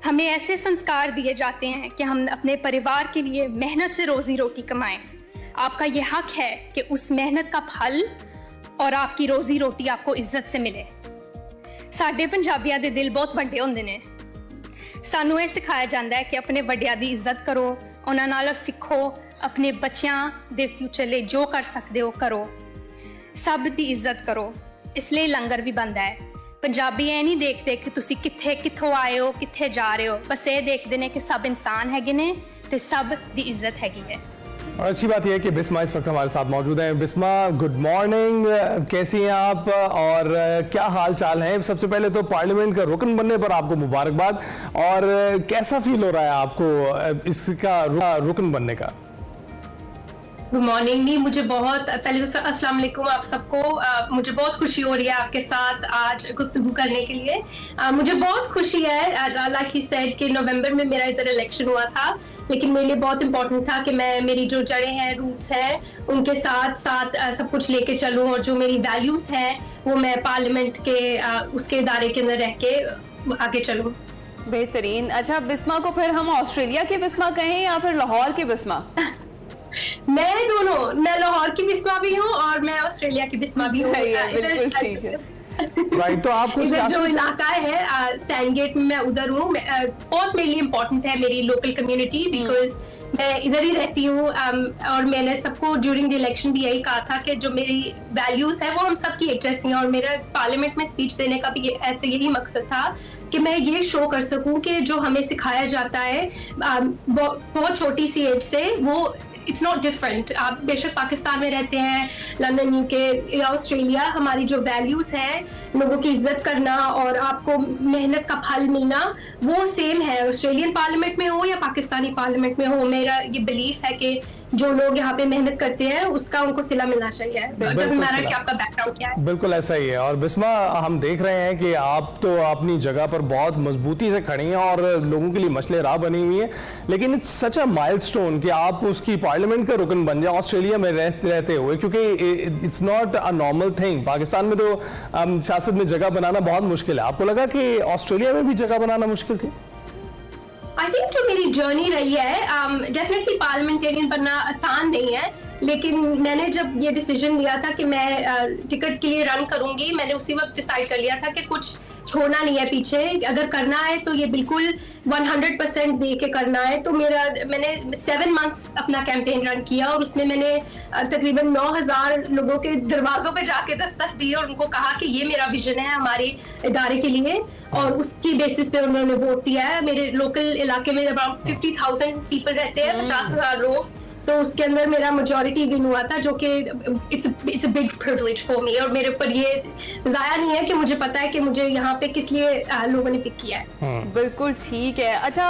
हमें ऐसे संस्कार दिए जाते हैं कि हम अपने परिवार के लिए मेहनत से रोजी रोटी कमाएं। आपका ये हक है कि उस मेहनत का फल और आपकी रोजी रोटी आपको इज्जत से मिले। साडे पंजाबियां दे दिल बहुत वड्डे होंदे ने। सानू ये सिखाया जाता है कि अपने वड्डियां दी इज्जत करो, उन्हां नाल सीखो, अपने बच्चों दे फ्यूचर लिए जो कर सकते हो करो, सब दी इज्जत करो। इसलिए लंगर भी बनता है। पंजाबी ये नहीं देखते कि तुसी कित्थों आए हो, कित्थे जा रहे हो, बस ये देखते हैं कि सब इंसान हैगे ने ते सब दी इज्जत हैगी है। और अच्छी बात यह है कि बिस्मा इस वक्त हमारे साथ मौजूद हैं। बिस्मा, गुड मॉर्निंग, कैसी हैं आप और क्या हाल चाल है? सबसे पहले तो पार्लियामेंट का रुकन बनने पर आपको मुबारकबाद। और कैसा फील हो रहा है आपको इसका रुकन बनने का? Good morning. नहीं, मुझे बहुत पहले तो अस्सलाम वालेकुम आप सबको। मुझे बहुत खुशी हो रही है आपके साथ आज गुफ्तगू करने के लिए। मुझे बहुत खुशी है, लाइक ही सेड कि नवंबर में मेरा इधर इलेक्शन हुआ था, लेकिन मेरे लिए बहुत इंपॉर्टेंट था कि मैं मेरी जो जड़ें हैं, रूट्स हैं, उनके साथ साथ सब कुछ लेके चलूं और जो मेरी वैल्यूज हैं वो मैं पार्लियामेंट के उसके इदारे के अंदर रह के आगे चलूं। बेहतरीन। अच्छा, बिस्मा को फिर हम ऑस्ट्रेलिया की बिस्मा कहें या फिर लाहौर की बिस्मा? मैं दोनों, मैं लाहौर की बिस्मा भी हूँ और मैं ऑस्ट्रेलिया की बिस्मा भी हूँ। बिल्कुल ठीक है। राइट, तो आपको इधर जो इलाका है सैंडगेट में, मैं उधर हूँ। बहुत मेरे लिए इम्पोर्टेंट है मेरी लोकल कम्युनिटी, बिकॉज मैं इधर ही रहती हूँ। और मैंने सबको ड्यूरिंग द इलेक्शन भी यही कहा था कि जो मेरी वैल्यूज है वो हम सबकी एक जैसी हैं, और मेरा पार्लियामेंट में स्पीच देने का भी ऐसे यही मकसद था कि मैं ये शो कर सकूं कि जो हमें सिखाया जाता है बहुत छोटी सी एज से, वो इट्स नॉट डिफरेंट। आप बेशक पाकिस्तान में रहते हैं, लंदन, यूके या ऑस्ट्रेलिया, हमारी जो वैल्यूज हैं, लोगों की इज्जत करना और आपको मेहनत का फल मिलना, वो सेम है ऑस्ट्रेलियन पार्लियामेंट में हो या पाकिस्तानी पार्लियामेंट में हो। मेरा ये बिलीफ है कि जो लोग यहाँ पे मेहनत करते हैं उसका उनको सिला मिलना चाहिए, डजंट मैटर कि आपका बैकग्राउंड क्या है। बिल्कुल ऐसा ही है। और बिस्मा, हम देख रहे हैं कि आप तो अपनी जगह पर बहुत मजबूती से खड़ी हैं और लोगों के लिए मसले राह बनी हुई है, लेकिन इट्स सच अ माइलस्टोन कि आप उसकी पार्लियामेंट का रुकन बन जाए ऑस्ट्रेलिया में रहते हुए, क्योंकि it's not a normal thing. Pakistan में तो सियासत में जगह बनाना बहुत मुश्किल है, आपको लगा कि ऑस्ट्रेलिया में भी जगह बनाना मुश्किल थी? आई थिंक जो मेरी जर्नी रही है, डेफिनेटली पार्लियामेंटेरियन बनना आसान नहीं है, लेकिन मैंने जब ये डिसीजन लिया था कि मैं टिकट के लिए रन करूंगी, मैंने उसी वक्त डिसाइड कर लिया था कि कुछ छोड़ना नहीं है पीछे। अगर करना है तो ये बिल्कुल 100% दे के करना है। तो मैंने 7 मंथ्स अपना कैंपेन रन किया और उसमें मैंने तकरीबन 9000 लोगों के दरवाजों पे जाके दस्तक दी और उनको कहा कि ये मेरा विजन है हमारे इदारे के लिए, और उसकी बेसिस पे उन्होंने वोट दिया है। मेरे लोकल इलाके में अराउंड 50,000 पीपल रहते हैं, 50,000 लोग, तो उसके अंदर मेरा मेजॉरिटी विन हुआ था, जो कि it's a big privilege for me. और मेरे ऊपर ये जाया नहीं है कि मुझे पता है कि मुझे यहाँ पे किस लिए लोगों ने पिक किया है। बिल्कुल ठीक है। अच्छा,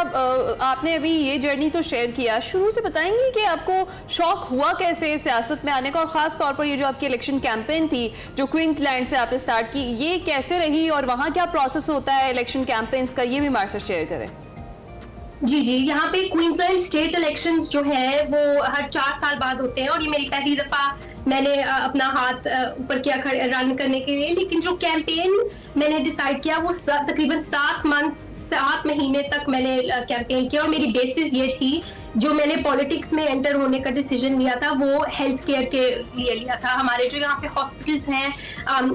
आपने अभी ये जर्नी तो शेयर किया, शुरू से बताएंगे कि आपको शौक हुआ कैसे सियासत में आने का, और खास तौर पर ये जो आपकी इलेक्शन कैंपेन थी जो क्वींसलैंड से आपने स्टार्ट की, ये कैसे रही और वहाँ क्या प्रोसेस होता है इलेक्शन कैंपेन्स का, ये भी हमारे साथ शेयर करें। जी, यहाँ पे क्वींसलैंड स्टेट इलेक्शंस जो है वो हर 4 साल बाद होते हैं, और ये मेरी पहली दफा मैंने अपना हाथ ऊपर किया रन करने के लिए। लेकिन जो कैंपेन मैंने डिसाइड किया वो तकरीबन 7 महीने तक मैंने कैंपेन किया, और मेरी बेसिस ये थी, जो मैंने पॉलिटिक्स में एंटर होने का डिसीजन लिया था वो हेल्थ केयर के लिए लिया था। हमारे जो यहाँ पे हॉस्पिटल्स हैं,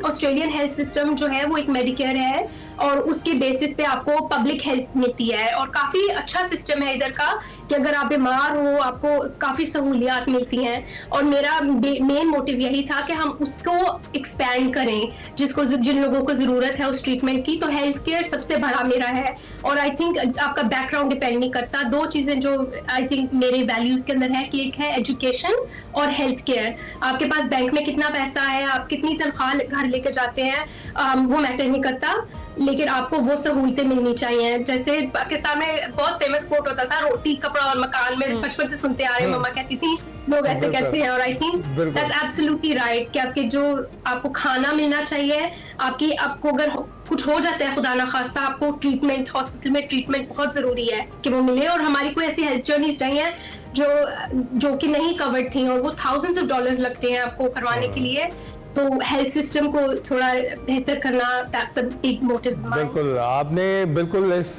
ऑस्ट्रेलियन हेल्थ सिस्टम जो है वो एक मेडिकेयर है, और उसके बेसिस पे आपको पब्लिक हेल्थ मिलती है, और काफ़ी अच्छा सिस्टम है इधर का कि अगर आप बीमार हो आपको काफ़ी सहूलियात मिलती हैं। और मेरा मेन मोटिव यही था कि हम उसको एक्सपैंड करें, जिन लोगों को ज़रूरत है उस ट्रीटमेंट की। तो हेल्थ केयर सबसे बड़ा मेरा है, और आई थिंक आपका बैकग्राउंड डिपेंड नहीं करता। 2 चीज़ें जो आई थिंक मेरे वैल्यूज़ के अंदर है कि एक है एजुकेशन और हेल्थ केयर। आपके पास बैंक में कितना पैसा है, आप कितनी तनख्वाह घर लेके जाते हैं, वो मैटर नहीं करता, लेकिन आपको वो सहूलतें मिलनी चाहिए। जैसे पाकिस्तान में बहुत फेमस कोट होता था, रोटी कपड़ा और मकान, में बचपन से सुनते आ रहे, मम्मा कहती थी, लोग ऐसे कहते हैं, और I think that's absolutely right कि आपके जो आपको खाना मिलना चाहिए, आपको अगर कुछ हो जाता है खुदा ना खास्ता, आपको ट्रीटमेंट, हॉस्पिटल में ट्रीटमेंट बहुत जरूरी है कि वो मिले। और हमारी कोई ऐसी हेल्थ जर्नीज रही हैं जो कि नहीं कवर्ड थी, और वो थाउजेंड्स ऑफ डॉलर्स लगते हैं आपको करवाने के लिए। तो हेल्थ सिस्टम को थोड़ा बेहतर करना, दैट्स अ बिग मोटिव। बिल्कुल, आपने बिल्कुल इस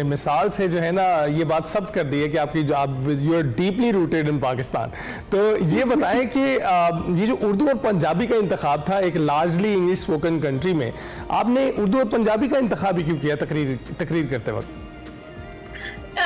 मिसाल से जो है ना ये बात सब कर दी है कि आपकी जो आप you are deeply rooted in Pakistan. तो ये बताएं कि ये जो उर्दू और पंजाबी का इंतखाब था एक लार्जली इंग्लिश स्पोकन कंट्री में, आपने उर्दू और पंजाबी का इंतखाब ही क्यों किया तकरीर करते वक्त?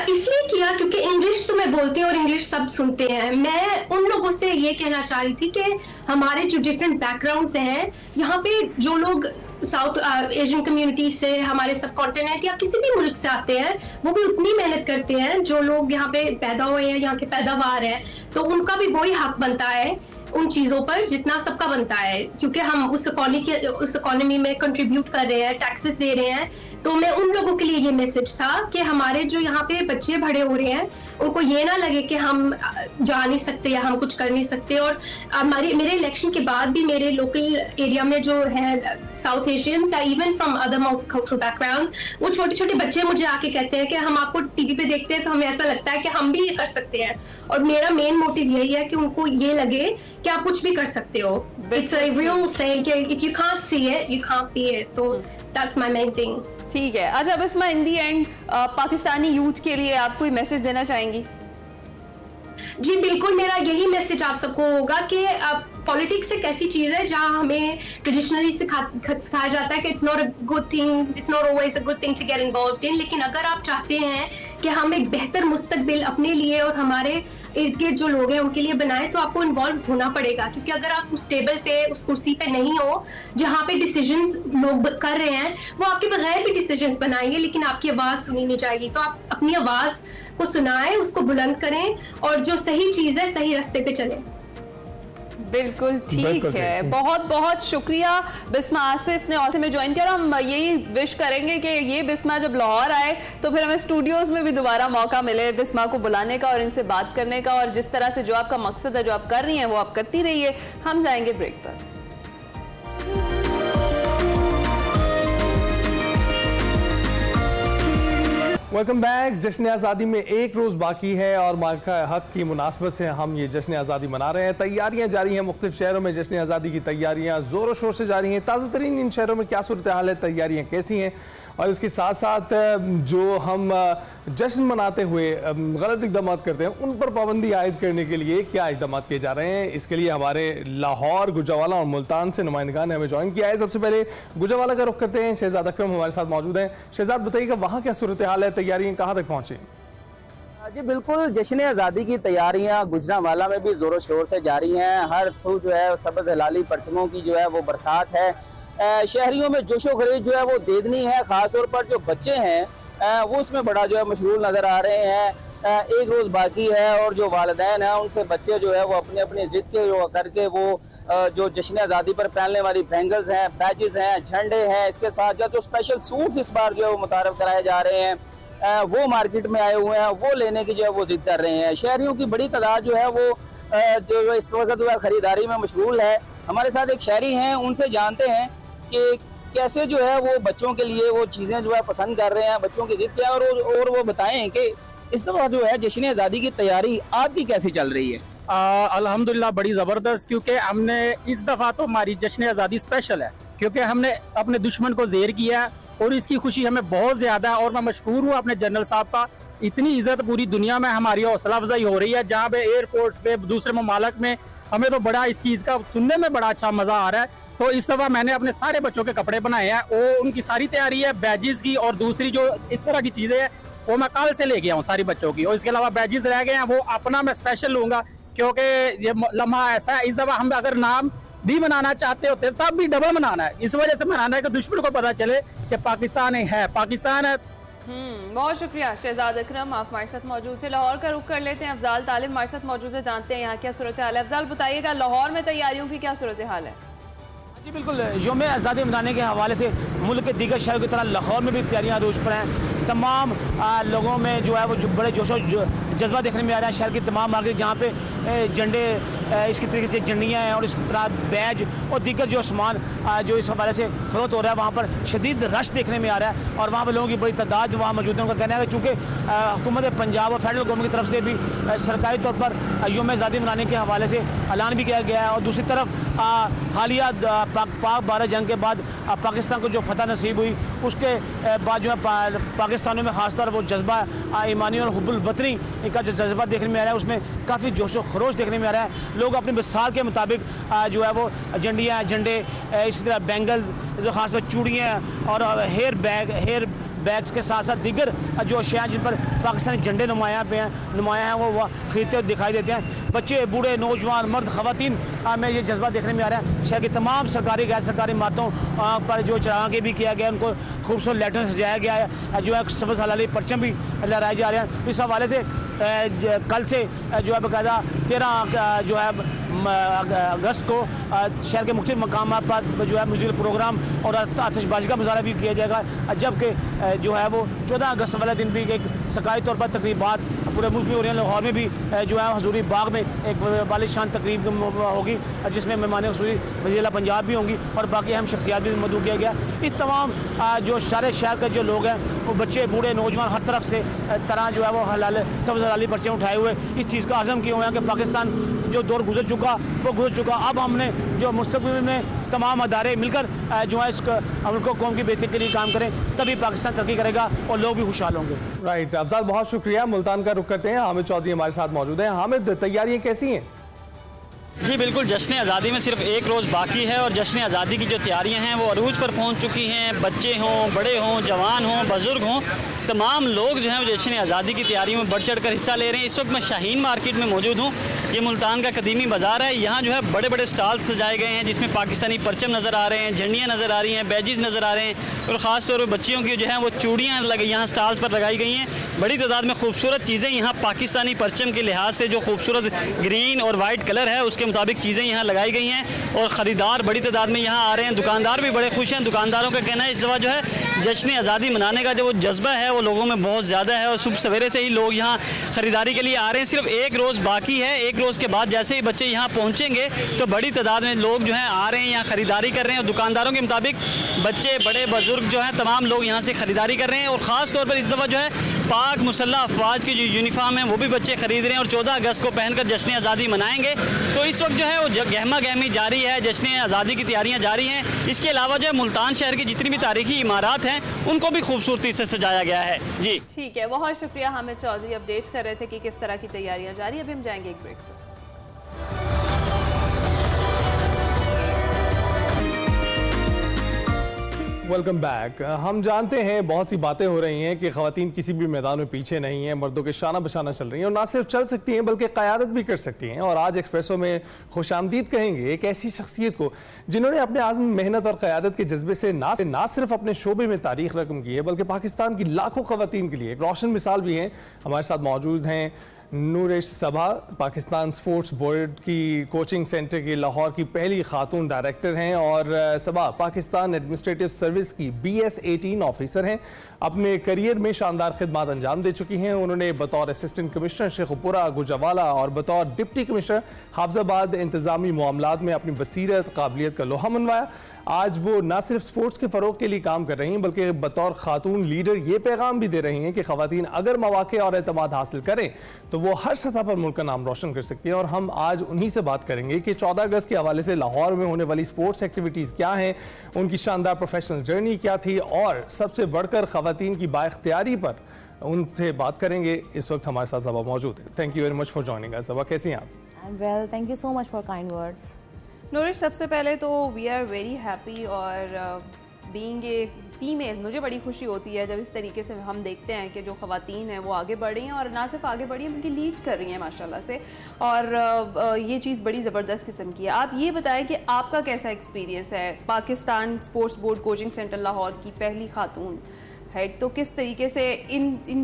इसलिए किया क्योंकि इंग्लिश तो मैं बोलती हूँ और इंग्लिश सब सुनते हैं। मैं उन लोगों से ये कहना चाह रही थी कि हमारे जो डिफरेंट बैकग्राउंड्स हैं, यहाँ पे जो लोग साउथ एशियन कम्युनिटी से, हमारे सब कॉन्टिनेंट या किसी भी मुल्क से आते हैं, वो भी उतनी मेहनत करते हैं जो लोग यहाँ पे पैदा हुए हैं, यहाँ के पैदावार हैं, तो उनका भी वही हक बनता है उन चीजों पर जितना सबका बनता है, क्योंकि हम उस इकोनॉमी में कंट्रीब्यूट कर रहे हैं, टैक्सेस दे रहे हैं। तो मैं उन लोगों के लिए ये मैसेज था कि हमारे जो यहाँ पे बच्चे बड़े हो रहे हैं उनको ये ना लगे कि हम जा नहीं सकते या हम कुछ कर नहीं सकते। और मेरे इलेक्शन के बाद भी मेरे लोकल एरिया में जो है साउथ एशियंस या even from other multicultural backgrounds, वो छोटे छोटे बच्चे मुझे आके कहते हैं कि हम आपको टीवी पे देखते हैं तो हमें ऐसा लगता है कि हम भी ये कर सकते हैं। और मेरा मेन मोटिव यही है कि उनको ये लगे कि आप कुछ भी कर सकते हो। It's a real saying, if you can't see it you can't be it. तो दैट्स माय मेन थिंग। ठीक है। अच्छा बिस्मा, इन दी एंड पाकिस्तानी यूथ के लिए आप कोई मैसेज देना चाहेंगी? जी बिल्कुल, मेरा यही मैसेज आप सबको होगा कि पॉलिटिक्स एक ऐसी चीज है जहां हमें ट्रेडिशनली सिखाया जाता है कि it's not a good thing, it's not always a good thing to get involved in. लेकिन अगर आप चाहते हैं कि हम एक बेहतर मुस्तकबिल अपने लिए और हमारे इर्द गिर्द जो लोग हैं उनके लिए बनाए, तो आपको इन्वॉल्व होना पड़ेगा। क्योंकि अगर आप उस टेबल पे, उस कुर्सी पे नहीं हो जहाँ पे डिसीजंस लोग कर रहे हैं, वो आपके बगैर भी डिसीजंस बनाएंगे लेकिन आपकी आवाज सुनी नहीं जाएगी। तो आप अपनी आवाज को सुनाएं, उसको बुलंद करें और जो सही चीज है सही रास्ते पे चलें। बिल्कुल ठीक है। बहुत बहुत शुक्रिया बिस्मा आसिफ ने ऑल्से में ज्वाइन किया। और हम यही विश करेंगे कि ये बिस्मा जब लाहौर आए तो फिर हमें स्टूडियोज में भी दोबारा मौका मिले बिस्मा को बुलाने का और इनसे बात करने का। और जिस तरह से जो आपका मकसद है, जो आप कर रही हैं, वो आप करती रहिए। हम जाएंगे ब्रेक पर। Welcome back. जश्न आज़ादी में एक रोज़ बाकी है और मार्का हक की मुनासबत से हम ये जश्न आज़ादी मना रहे हैं। तैयारियां जारी हैं, मुख्तलिफ शहरों में जश्न आज़ादी की तैयारियां ज़ोरों शोर से जारी हैं। ताज़ा तरीन इन शहरों में क्या सूरत हाल है, तैयारियां कैसी हैं, और इसके साथ साथ जो हम जश्न मनाते हुए गलत इक़दाम करते हैं उन पर पाबंदी आयद करने के लिए क्या इक़दाम किए जा रहे हैं, इसके लिए हमारे लाहौर, गुजरावाला और मुल्तान से नुमाइंदगान ने हमें ज्वाइन किया है। सबसे पहले गुजरावाला का रुख करते हैं। शहजाद अकरम हमारे साथ मौजूद हैं। शहजाद, बताइएगा वहाँ क्या सूरत हाल है, तैयारियाँ कहाँ तक पहुँची? जी बिल्कुल, जश्न आज़ादी की तैयारियां गुजरावाला में भी ज़ोरों शोर से जारी हैं। हर सू जो है सब्ज़ हिलाली परचमों की जो है वो बरसात है। शहरियों में जोशो खरीद जो है वो देदनी है। ख़ास तौर पर जो बच्चे हैं वो उसमें बड़ा जो है मशगूल नज़र आ रहे हैं। एक रोज़ बाकी है और जो वालिदैन हैं उनसे बच्चे जो है वो अपने अपने ज़िद के जो करके वो जो जश्न आज़ादी पर पहनने वाली बैंगल्स हैं, बैजेस हैं, झंडे हैं, इसके साथ जो स्पेशल सूट्स इस बार जो है वो मुतारफ़ कराए जा रहे हैं, वो मार्केट में आए हुए हैं, वो लेने की जो है वो जिद कर रहे हैं। शहरियों की बड़ी तादाद जो है वो जो इस वक्त जो है ख़रीदारी में मशगूल है। हमारे साथ एक शहरी हैं, उनसे जानते हैं कि कैसे जो है वो बच्चों के लिए वो चीज़ें जो है पसंद कर रहे हैं, बच्चों की जिद क्या है, और वो बताएं कि इस दफ़ा जो है जश्न आज़ादी की तैयारी आपकी कैसी चल रही है? अल्हम्दुलिल्लाह बड़ी ज़बरदस्त, क्योंकि हमने इस दफ़ा तो हमारी जश्न आज़ादी स्पेशल है क्योंकि हमने अपने दुश्मन को ज़ेर किया और इसकी खुशी हमें बहुत ज़्यादा है। और मैं मशकूर हूँ अपने जनरल साहब का, इतनी इज़्ज़त पूरी दुनिया में हमारी हौसला अफजाई हो रही है। जहाँ पे एयरपोर्ट्स पे दूसरे ममालक में हमें तो बड़ा इस चीज़ का सुनने में बड़ा अच्छा मज़ा आ रहा है। तो इस दफ़ा मैंने अपने सारे बच्चों के कपड़े बनाए हैं, वो उनकी सारी तैयारी है बैजेस की, और दूसरी जो इस तरह की चीज़ें हैं वो मैं कल से ले गया हूँ सारी बच्चों की। और इसके अलावा बैजेस रह गए हैं, वो अपना मैं स्पेशल लूँगा क्योंकि ये लम्हा ऐसा है। इस दफ़ा हम अगर नाम भी मनाना चाहते होते तब भी डबल मनाना है, इस वजह से मनाना है कि दुश्मन को पता चले कि पाकिस्तान है, पाकिस्तान है। बहुत शुक्रिया शहजाद अकरम, आप हमारे साथ मौजूद थे। लाहौर का रुख कर लेते हैं। अफजाल तालिब हमारे साथ मौजूद है, जानते हैं यहाँ क्या सूरत हाल है। अफजाल, बताइएगा लाहौर में तैयारियों की क्या सूरत हाल है? जी बिल्कुल, यौम आज़ादी मनाने के हवाले से मुल्क के दीगर शहरों की तरह लाहौर में भी तैयारियां अरूज पर हैं। तमाम लोगों में जो है वो बड़े जोशो जज्बा देखने में आ रहा है। शहर की तमाम मार्केट जहाँ पे झंडे इसकी तरीके से झंडियाँ हैं और इस तरह बैज और दीगर जो सामान जो इस हवाले से फरोख्त हो रहा है, वहाँ पर शदीद रश देखने में आ रहा है। और वहाँ पर लोगों की बड़ी तादाद जो वहाँ मौजूद है। उनका कहना है कि चूँकि हुकूमत पंजाब और फेडरल गवर्नमेंट की तरफ से भी सरकारी तौर पर यौम आज़ादी मनाने के हवाले से ऐलान भी किया गया है। और दूसरी तरफ हालिया पाक भारत जंग के बाद पाकिस्तान को जो फतह नसीब हुई उसके बाद जो है पाकिस्तानों में खासतौर वो जज्बा ईमानी और हुब्बुल वतनी का जो जज्बा देखने में आ रहा है, उसमें काफ़ी जोशो खरोश देखने में आ रहा है। लोग अपनी मिसाल के मुताबिक जो है वो झंडियाँ, झंडे, इसी तरह बैंगल, जो खास पर चूड़ियाँ और हेयर बैग्स के साथ साथ दीगर जो अशिया जिन पर पाकिस्तानी झंडे नुमाया हैं वो खरीदते हुए दिखाई देते हैं। बच्चे, बूढ़े, नौजवान, मर्द, ख़वातीन में ये जज्बा देखने में आ रहा है। शहर की तमाम सरकारी गैर सरकारी इमारतों पर जो चढ़ावा भी किया गया, उनको खूबसूरत लाइटों से सजाया गया है। जो है सब्ज़ हलाली परचम भी लहराए जा रहे हैं। इस हवाले से कल से जो है बाकायदा 13 जो है अगस्त को शहर के मुख्तलिफ मकाम पर जो है म्यूजिकल प्रोग्राम और आतिशबाजी का मुजाहरा भी किया जाएगा, जबकि जो है वो 14 अगस्त वाले दिन भी एक सरकारी तौर पर तकरीबात पूरे मुल्क में हो रही हैं। लाहौर में भी जो है हजूरी बाग में एक वालिशान तकरीब होगी जिसमें मेहमान हजूरी वज़ीर पंजाब भी होंगी और बाकी अहम शख्सियात भी मदऊ किया गया। इस तमाम जो सारे शहर के जो लोग हैं वो बच्चे बूढ़े नौजवान हर तरफ से तरह जो है वो हलाल सब्ज़ हलाली पर्चे उठाए हुए इस चीज़ का आज़म किए हुए हैं कि पाकिस्तान जो दौर गुजर चुका अब हमने जो मुस्तक़बिल में तमाम अदारे मिलकर जो है इस मुल्क कौम की बेहतरी के लिए काम करें, तभी पाकिस्तान तरक्की करेगा और लोग भी खुशहाल होंगे। राइट अफजाल, बहुत शुक्रिया। मुल्तान का रुख करते हैं, हामिद चौधरी हमारे साथ मौजूद हैं। हामिद, तैयारियां कैसी हैं? जी बिल्कुल, जश्न आज़ादी में सिर्फ एक रोज़ बाकी है और जश्न आज़ादी की जो तैयारियां हैं वो अरूज पर पहुंच चुकी हैं। बच्चे हों, बड़े हों, जवान हों, बुजुर्ग हों, तमाम लोग जो हैं वो जश्न आज़ादी की तैयारी में बढ़ चढ़ कर हिस्सा ले रहे हैं। इस वक्त मैं शाहीन मार्केट में मौजूद हूँ। ये मुल्तान का कदीमी बाज़ार है। यहाँ जो है बड़े बड़े स्टॉल्स सजाए गए हैं जिसमें पाकिस्तानी परचम नज़र आ रहे हैं, झंडियाँ नज़र आ रही हैं, बैजेस नज़र आ रहे हैं और ख़ास तौर पर बच्चियों की जो है वो चूड़ियाँ यहाँ स्टॉल्स पर लगाई गई हैं। बड़ी तादाद में खूबसूरत चीज़ें यहाँ पाकिस्तानी परचम के लिहाज से जो खूबसूरत ग्रीन और वाइट कलर है उसके मुताबिक चीज़ें यहाँ लगाई गई हैं और ख़रीदार बड़ी तादाद में यहाँ आ रहे हैं। दुकानदार भी बड़े खुश हैं। दुकानदारों का कहना है इस दफ़ा जो है जश्न आज़ादी मनाने का जो वो जज्बा है वो लोगों में बहुत ज़्यादा है और सुबह सवेरे से ही लोग यहाँ ख़रीदारी के लिए आ रहे हैं। सिर्फ एक रोज़ बाकी है। एक रोज़ के बाद जैसे ही बच्चे यहाँ पहुँचेंगे तो बड़ी तादाद में लोग जो है आ रहे हैं, यहाँ ख़रीदारी कर रहे हैं और दुकानदारों के मुताबिक बच्चे बड़े बुजुर्ग जो हैं तमाम लोग यहाँ से ख़रीदारी कर रहे हैं और ख़ास तौर पर इस दफ़ा जो है पाक मुसल्लह अफवाज की जो यूनिफॉर्म है वो भी बच्चे खरीद रहे हैं और 14 अगस्त को पहनकर जश्न आज़ादी मनाएंगे। तो इस वक्त जो है वो गहमा गहमी जारी है, जश्न आज़ादी की तैयारियां जारी हैं। इसके अलावा जो है मुल्तान शहर की जितनी भी तारीखी इमारत हैं उनको भी खूबसूरती से सजाया गया है। जी ठीक है, बहुत शुक्रिया हामिद चौधरी, अपडेट कर रहे थे कि किस तरह की तैयारियां जारी। अभी हम जाएंगे एक ब्रेक पर। Welcome back. हम जानते हैं बहुत सी बातें हो रही हैं कि ख़वातीन किसी भी मैदान में पीछे नहीं हैं, मर्दों के शाना बशाना चल रही हैं और ना सिर्फ चल सकती हैं बल्कि क़यादत भी कर सकती हैं। और आज एक्सप्रेसो में खुशामदीद कहेंगे एक ऐसी शख्सियत को जिन्होंने अपने आज़म, मेहनत और क़यादत के जज्बे से ना सिर्फ अपने शोबे में तारीख रकम की है बल्कि पाकिस्तान की लाखों ख़वातीन के लिए एक रोशन मिसाल भी हैं। हमारे साथ मौजूद हैं नूरिश सबा, पाकिस्तान स्पोर्ट्स बोर्ड की कोचिंग सेंटर की लाहौर की पहली खातून डायरेक्टर हैं और सबा पाकिस्तान एडमिनिस्ट्रेटिव सर्विस की BS 18 ऑफिसर हैं। अपने करियर में शानदार खिदमत अंजाम दे चुकी हैं। उन्होंने बतौर असिस्टेंट कमिश्नर शेखुपुरा गुजरावाला और बतौर डिप्टी कमिश्नर हाफजाबाद इंतजामी मामलात में अपनी बसीरत काबिलियत का लोहा मनवाया। आज वो न सिर्फ स्पोर्ट्स के फ़रोग के लिए काम कर रही हैं बल्कि बतौर खातून लीडर ये पैगाम भी दे रही हैं कि ख़वातीन अगर मौक़े और एतमाद हासिल करें तो वो हर सतह पर मुल्क का नाम रोशन कर सकती हैं। और हम आज उन्हीं से बात करेंगे कि 14 अगस्त के हवाले से लाहौर में होने वाली स्पोर्ट्स एक्टिविटीज़ क्या हैं, उनकी शानदार प्रोफेशनल जर्नी क्या थी और सबसे बढ़कर ख़वातीन की बाइख्तियारी पर उनसे बात करेंगे। इस वक्त हमारे साथ सबा मौजूद है। Thank you very much for joining us. Saba, कैसी हैं आप? I am well, thank you so much for kind words. Noorish, सबसे पहले तो वी आर वेरी हैप्पी और बीइंग ए फीमेल मुझे बड़ी खुशी होती है जब इस तरीके से हम देखते हैं कि जो ख़वातीन हैं वो आगे बढ़ रही हैं और ना सिर्फ आगे बढ़ी हैं बल्कि लीड कर रही हैं माशाल्लाह से। और ये चीज़ बड़ी ज़बरदस्त किस्म की है। आप ये बताएं कि आपका कैसा एक्सपीरियंस है? Pakistan sports board coaching centre Lahore की पहली खातून हेड, तो किस तरीके से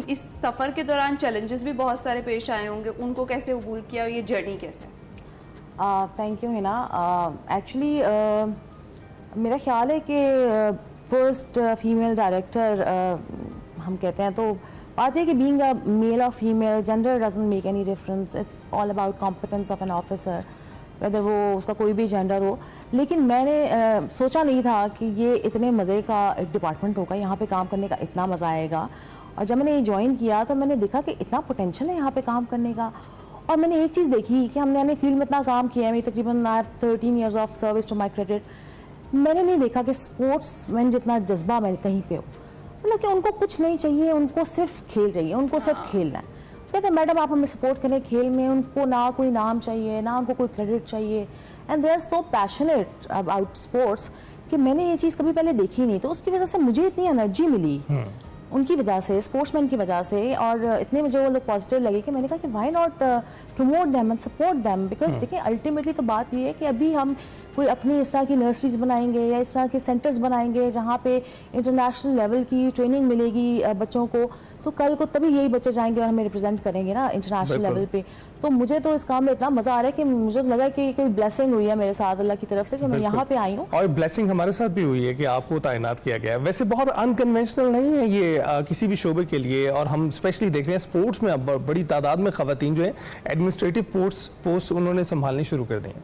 इस सफ़र के दौरान चैलेंजेस भी बहुत सारे पेश आए होंगे, उनको कैसे अबूर किया और ये जर्नी कैसे? Thank you Hina. एक्चुअली मेरा ख्याल है कि फर्स्ट फीमेल डायरेक्टर हम कहते हैं तो बात है कि बीइंग अ मेल और female gender doesn't make any difference, it's all about competence of an officer, whether वो उसका कोई भी जेंडर हो। लेकिन मैंने सोचा नहीं था कि ये इतने मज़े का एक डिपार्टमेंट होगा, यहाँ पे काम करने का इतना मज़ा आएगा। और जब मैंने ये ज्वाइन किया तो मैंने देखा कि इतना पोटेंशियल है यहाँ पे काम करने का। और मैंने एक चीज़ देखी कि हमने फील्ड में इतना काम किया है, मैं तकरीबन 13 years of service to my credit, मैंने नहीं देखा कि स्पोर्ट्स में जितना जज्बा मैं कहीं पे हो, मतलब कि उनको कुछ नहीं चाहिए, उनको सिर्फ खेल चाहिए, उनको सिर्फ खेलना है। कहते हैं मैडम आप हमें सपोर्ट करें खेल में, उनको ना कोई नाम चाहिए ना उनको कोई क्रेडिट चाहिए, and they are so passionate about sports कि मैंने ये चीज़ कभी पहले देखी नहीं। तो उसकी वजह से मुझे इतनी एनर्जी मिली उनकी वजह से, स्पोर्ट्समैन की वजह से, और इतने मुझे वो लोग पॉजिटिव लगे कि मैंने कहा कि why not promote them and support them, because देखिए अल्टीमेटली तो बात ये है कि अभी हम कोई अपनी इस तरह की नर्सरीज बनाएंगे या इस तरह के सेंटर्स बनाएंगे जहाँ पे इंटरनेशनल लेवल की ट्रेनिंग मिलेगी बच्चों को, तो कल को तभी यही बच्चे जाएंगे और हमें रिप्रेजेंट करेंगे ना इंटरनेशनल लेवल पे। तो मुझे तो इस काम में इतना मजा आ रहा है कि मुझे लगा कि कोई ब्लेसिंग हुई है मेरे साथ अल्लाह की तरफ से कि मैं यहाँ पे आई हूँ। और ब्लेसिंग हमारे साथ भी हुई है कि आपको तैनात किया गया है। वैसे बहुत अनकन्वेंशनल नहीं है ये किसी भी शोबे के लिए, और हम स्पेशली देख रहे हैं स्पोर्ट्स में अब बड़ी तादाद में खवातीन जो है एडमिनिस्ट्रेटिव पोस्ट उन्होंने संभालनी शुरू कर दी हैं।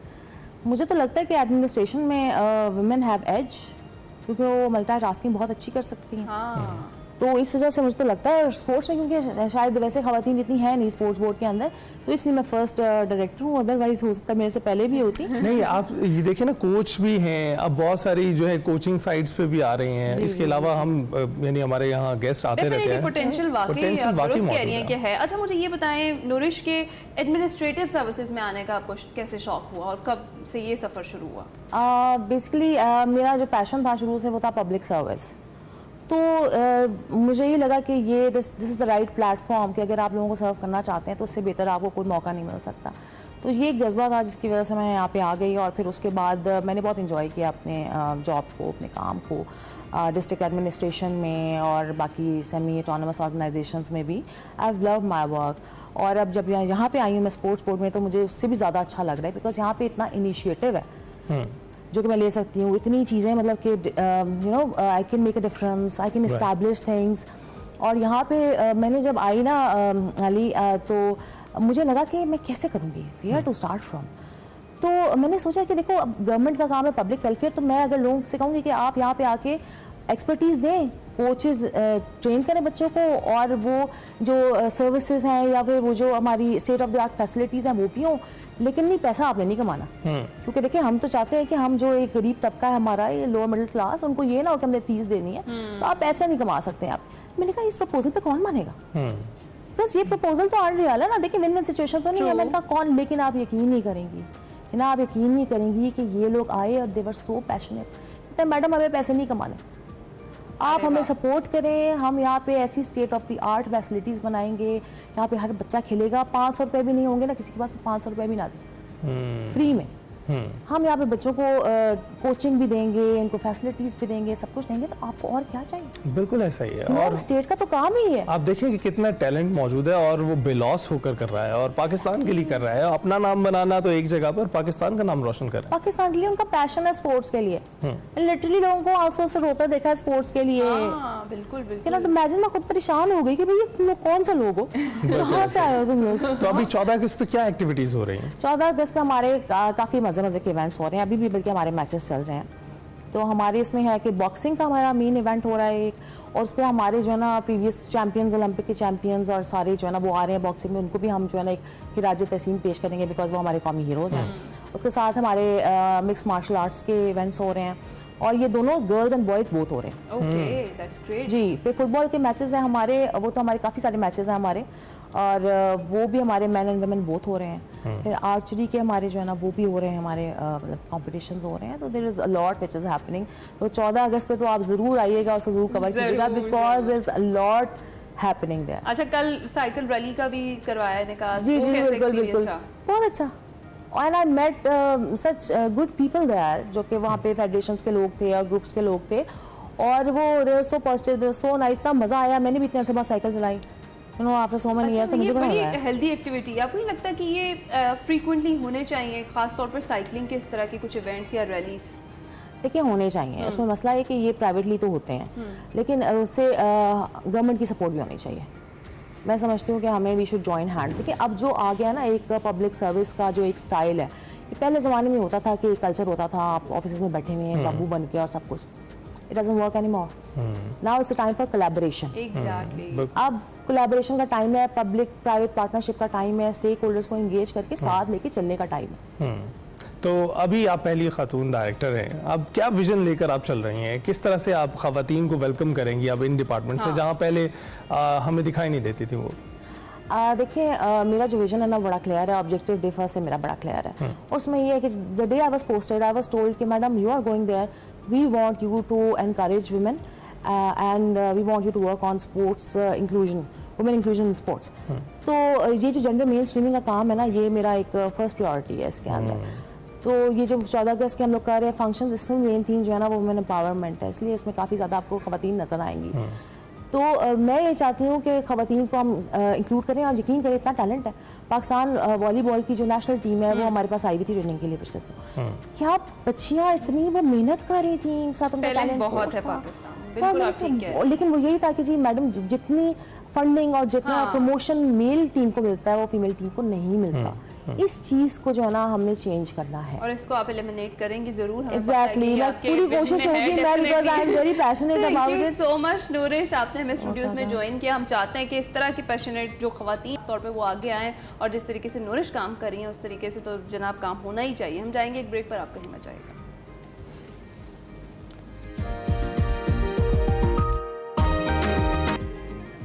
मुझे तो लगता है कि एडमिनिस्ट्रेशन में वुमेन हैव एज, क्योंकि वो मल्टीटास्किंग बहुत अच्छी कर सकती हैं। तो इस वजह से मुझे तो लगता है स्पोर्ट्स में, क्योंकि शायद वैसे खवातीन इतनी है नहीं स्पोर्ट्स बोर्ड के अंदर, तो इसलिए मैं फर्स्ट डायरेक्टर हूँ, अदरवाइज हो सकता है मेरे से पहले भी होती। नहीं, आप ये देखिए ना, कोच भी हैं, अब बहुत सारी जो है कोचिंग साइट्स पे भी आ रही हैं। इसके अलावा हम यानी हमारे यहाँ गेस्ट आते रहते हैं। पोटेंशियल वाकई कह रही हैं कि है। अच्छा, मुझे ये बताएं, नूरिश के एडमिनिस्ट्रेटिव सर्विसेज में आने का आपको कैसे शौक हुआ और कब से ये सफर शुरू हुआ? बेसिकली मेरा जो पैशन था शुरू से वो था पब्लिक सर्विस। तो मुझे ये लगा कि ये this is the right platform कि अगर आप लोगों को सर्व करना चाहते हैं तो उससे बेहतर आपको कोई मौका नहीं मिल सकता। तो ये एक जज्बा था जिसकी वजह से मैं यहाँ पे आ गई, और फिर उसके बाद मैंने बहुत इन्जॉय किया अपने जॉब को, अपने काम को, डिस्ट्रिक्ट एडमिनिस्ट्रेशन में और बाकी सेमी ऑटोनमस ऑर्गेनाइजेशंस में भी। I have loved my work. और अब जब यहाँ पे आई हूँ मैं स्पोर्ट्स बोर्ड में, तो मुझे उससे भी ज़्यादा अच्छा लग रहा है, बिकॉज यहाँ पे इतना इनिशिएटिव है जो कि मैं ले सकती हूँ, इतनी चीज़ें, मतलब कि you know I can make a difference, I can establish things. और यहाँ पे मैंने जब आई ना अली, तो मुझे लगा कि मैं कैसे करूँगी, वेयर टू स्टार्ट फ्रॉम। तो मैंने सोचा कि देखो, अब गवर्नमेंट का काम है पब्लिक वेलफेयर, तो मैं अगर लोगों से कहूँगी कि आप यहाँ पे आके एक्सपर्टीज़ दें, कोचेज़ ट्रेन करें बच्चों को, और वो जो सर्विसेज हैं या फिर वो जो हमारी state of the art facilities हैं वो भी हों, लेकिन नहीं, पैसा आपने नहीं कमाना। क्योंकि देखिए, हम तो चाहते हैं कि हम जो एक गरीब तबका है हमारा, ये लोअर मिडिल क्लास, उनको ये ना हो कि हमने फीस देनी है तो आप पैसा नहीं कमा सकते हैं आप। मैंने कहा इस प्रपोजल पे कौन मानेगा, बिकॉज ये प्रपोजल तो अनरियल है ना। देखिए, विन विन सिचुएशन तो नहीं है। मैंने कहा कौन, लेकिन आप यकीन नहीं करेंगी ना, आप यकीन नहीं करेंगी कि ये लोग आए और दे वर सो पैशनेट। मैडम, हमें पैसे नहीं कमाने, आप हमें सपोर्ट करें, हम यहाँ पे ऐसी state of the art facilities बनाएंगे, यहाँ पे हर बच्चा खेलेगा। 500 रुपये भी नहीं होंगे ना किसी के पास, तो 500 रुपये भी ना दें, फ्री में हम यहाँ पे बच्चों को कोचिंग भी देंगे, इनको फैसिलिटीज भी देंगे, सब कुछ देंगे, तो आपको और क्या चाहिए? बिल्कुल ऐसा ही है। और स्टेट का तो काम ही है। आप देखें कि कितना टैलेंट मौजूद है और वो बेलॉस होकर कर रहा है और पाकिस्तान के लिए कर रहा है। अपना नाम बनाना तो एक जगह पर, पाकिस्तान का नाम रोशन कर रहा है। पाकिस्तान के लिए उनका पैशन है, स्पोर्ट्स के लिए। लिटरली लोगों को आंसू से रोता देखा है स्पोर्ट्स के लिए। बिल्कुल बिल्कुल। इमेजिन, मैं खुद परेशान हो गई कि भाई तुम लोग कौन से लोग हो, कहाँ से आए हो तुम लोग। तो अभी 14 अगस्त पे क्या एक्टिविटीज हो रही हैं? 14 अगस्त पे हमारे काफी मजे के इवेंट्स हो रहे हैं, अभी भी बल्कि हमारे मैचेस चल रहे हैं। तो हमारे इसमें है कि बॉक्सिंग का हमारा मेन इवेंट हो रहा है एक, और उस पर हमारे जो है ना प्रीवियस चैंपियंस, ओलंपिक के चैंपियंस और सारे जो है ना वो आ रहे हैं बॉक्सिंग में, उनको भी हम जो है ना एक खिराज तहसीन पेश करेंगे, बिकॉज वो हमारे कौमी हीरोज हैं। उसके साथ हमारे मिक्स मार्शल आर्ट्स के इवेंट्स हो रहे हैं, और ये दोनों गर्ल्स एंड बॉयज़ बोथ हो रहे हैं। Okay, that's great. जी, पे फुटबॉल के मैचेस हैं हमारे, वो तो हमारे काफ़ी सारे मैचेस हैं हमारे, और वो भी हमारे मैन एंड वुमेन बोथ हो रहे हैं। फिर आर्चरी के हमारे जो है ना वो भी हो रहे हैं, हमारे मतलब कॉम्पिटिशंस हो रहे हैं। तो there is a lot which is happening. तो 14 अगस्त पे तो आप ज़रूर आइएगा, उसको ज़रूर कवर कीजिएगा, because there is a lot happening there. अच्छा, कल साइकिल रैली का भी करवाया निकाह? जी जी, बिल्कुल बिल्कुल, बहुत अच्छा। And I met such good people there, जो कि वहाँ पे फेडरेशंस के लोग थे और ग्रुप्स के लोग थे, और वो they were so positive, they were so nice, इतना मज़ा आया। मैंने भी इतने अर्से बाद साइकिल चलाई, you know, after so many years। ये बड़ी हेल्दी एक्टिविटी है। आपको नहीं लगता कि ये फ्रीक्वेंटली होने चाहिए, खास तौर पर साइकिलिंग के इस तरह के कुछ इवेंट्स या रैलीज? देखिए, होने चाहिए। इसमें मसला है कि ये प्राइवेटली तो होते हैं, लेकिन उससे गवर्नमेंट की सपोर्ट भी होनी चाहिए। मैं समझती हूँ कि हमें वी शुड जॉइन हैंड। देखिए, अब जो आ गया ना एक पब्लिक सर्विस का जो एक स्टाइल है, ये पहले ज़माने में होता था कि कल्चर होता था, आप ऑफिस में बैठे हुए हैं बाबू बन के और सब कुछ। It doesn't work anymore. Now it's a time for collaboration. Exactly. अब कोलैबोरेशन का टाइम है, पब्लिक प्राइवेट पार्टनरशिप का टाइम है, स्टेक होल्डर्स को एंगेज करके साथ लेके चलने का टाइम है। तो अभी आप पहली खातून डायरेक्टर हैं, अब क्या विजन लेकर आप चल रही हैं? किस तरह से आप खवातीन को वेलकम करेंगी अब इन डिपार्टमेंट में, जहाँ पहले हमें दिखाई नहीं देती थी वो? देखिए, मेरा जो विजन है ना बड़ा क्लियर है, ऑब्जेक्टिव डिफर से मेरा बड़ा क्लियर है। और उसमें ये है कि the day I was posted, I was told कि madam you are going there, we want you to encourage women and we want you to work on sports inclusion, women inclusion in sports. तो ये जो gender main streaming का काम है ना, ये मेरा एक फर्स्ट प्रायोरिटी है इसके अंदर। तो तो ये जो 14 अगस्त के हम लोग कर रहे हैं फंक्शन, इसमें मेन थीम जो है ना वो वुमेन एम्पावरमेंट है, इसलिए इसमें काफ़ी ज़्यादा आपको ख़वातीन नज़र आएंगी। तो मैं ये चाहती हूँ कि ख़वातीन को हम इंक्लूड करें, और यकीन करें इतना टैलेंट है पाकिस्तान वॉलीबॉल की जो नेशनल टीम है वो हमारे पास आई हुई थी ट्रेनिंग के लिए पिछले दिन। क्या बच्चियाँ इतनी वो मेहनत कर रही थी, साथ उनका टैलेंट बहुत है पाकिस्तान, बिल्कुल आप ठीक कह रहे हैं। लेकिन वो यही था कि जी मैडम जितनी फंडिंग और जितना प्रमोशन मेल टीम को मिलता है वो फीमेल टीम को नहीं मिलता। इस चीज को जो है ना हमने चेंज करना है, और इसको आप एलिमिनेट करेंगे जरूर। एग्जैक्टली, पूरी कोशिश होगी। मैं because I am very passionate about it. Thank you so much Noorish, आपने हमें स्टूडियोज में ज्वाइन किया। हम चाहते हैं कि इस तरह की पैशनेट जो खवातीन तौर पे वो आगे आएँ, और जिस तरीके से नूरिश काम कर रही हैं उस तरीके से तो जनाब काम होना ही चाहिए। हम जाएंगे एक ब्रेक पर, आप कहीं मत जाइएगा।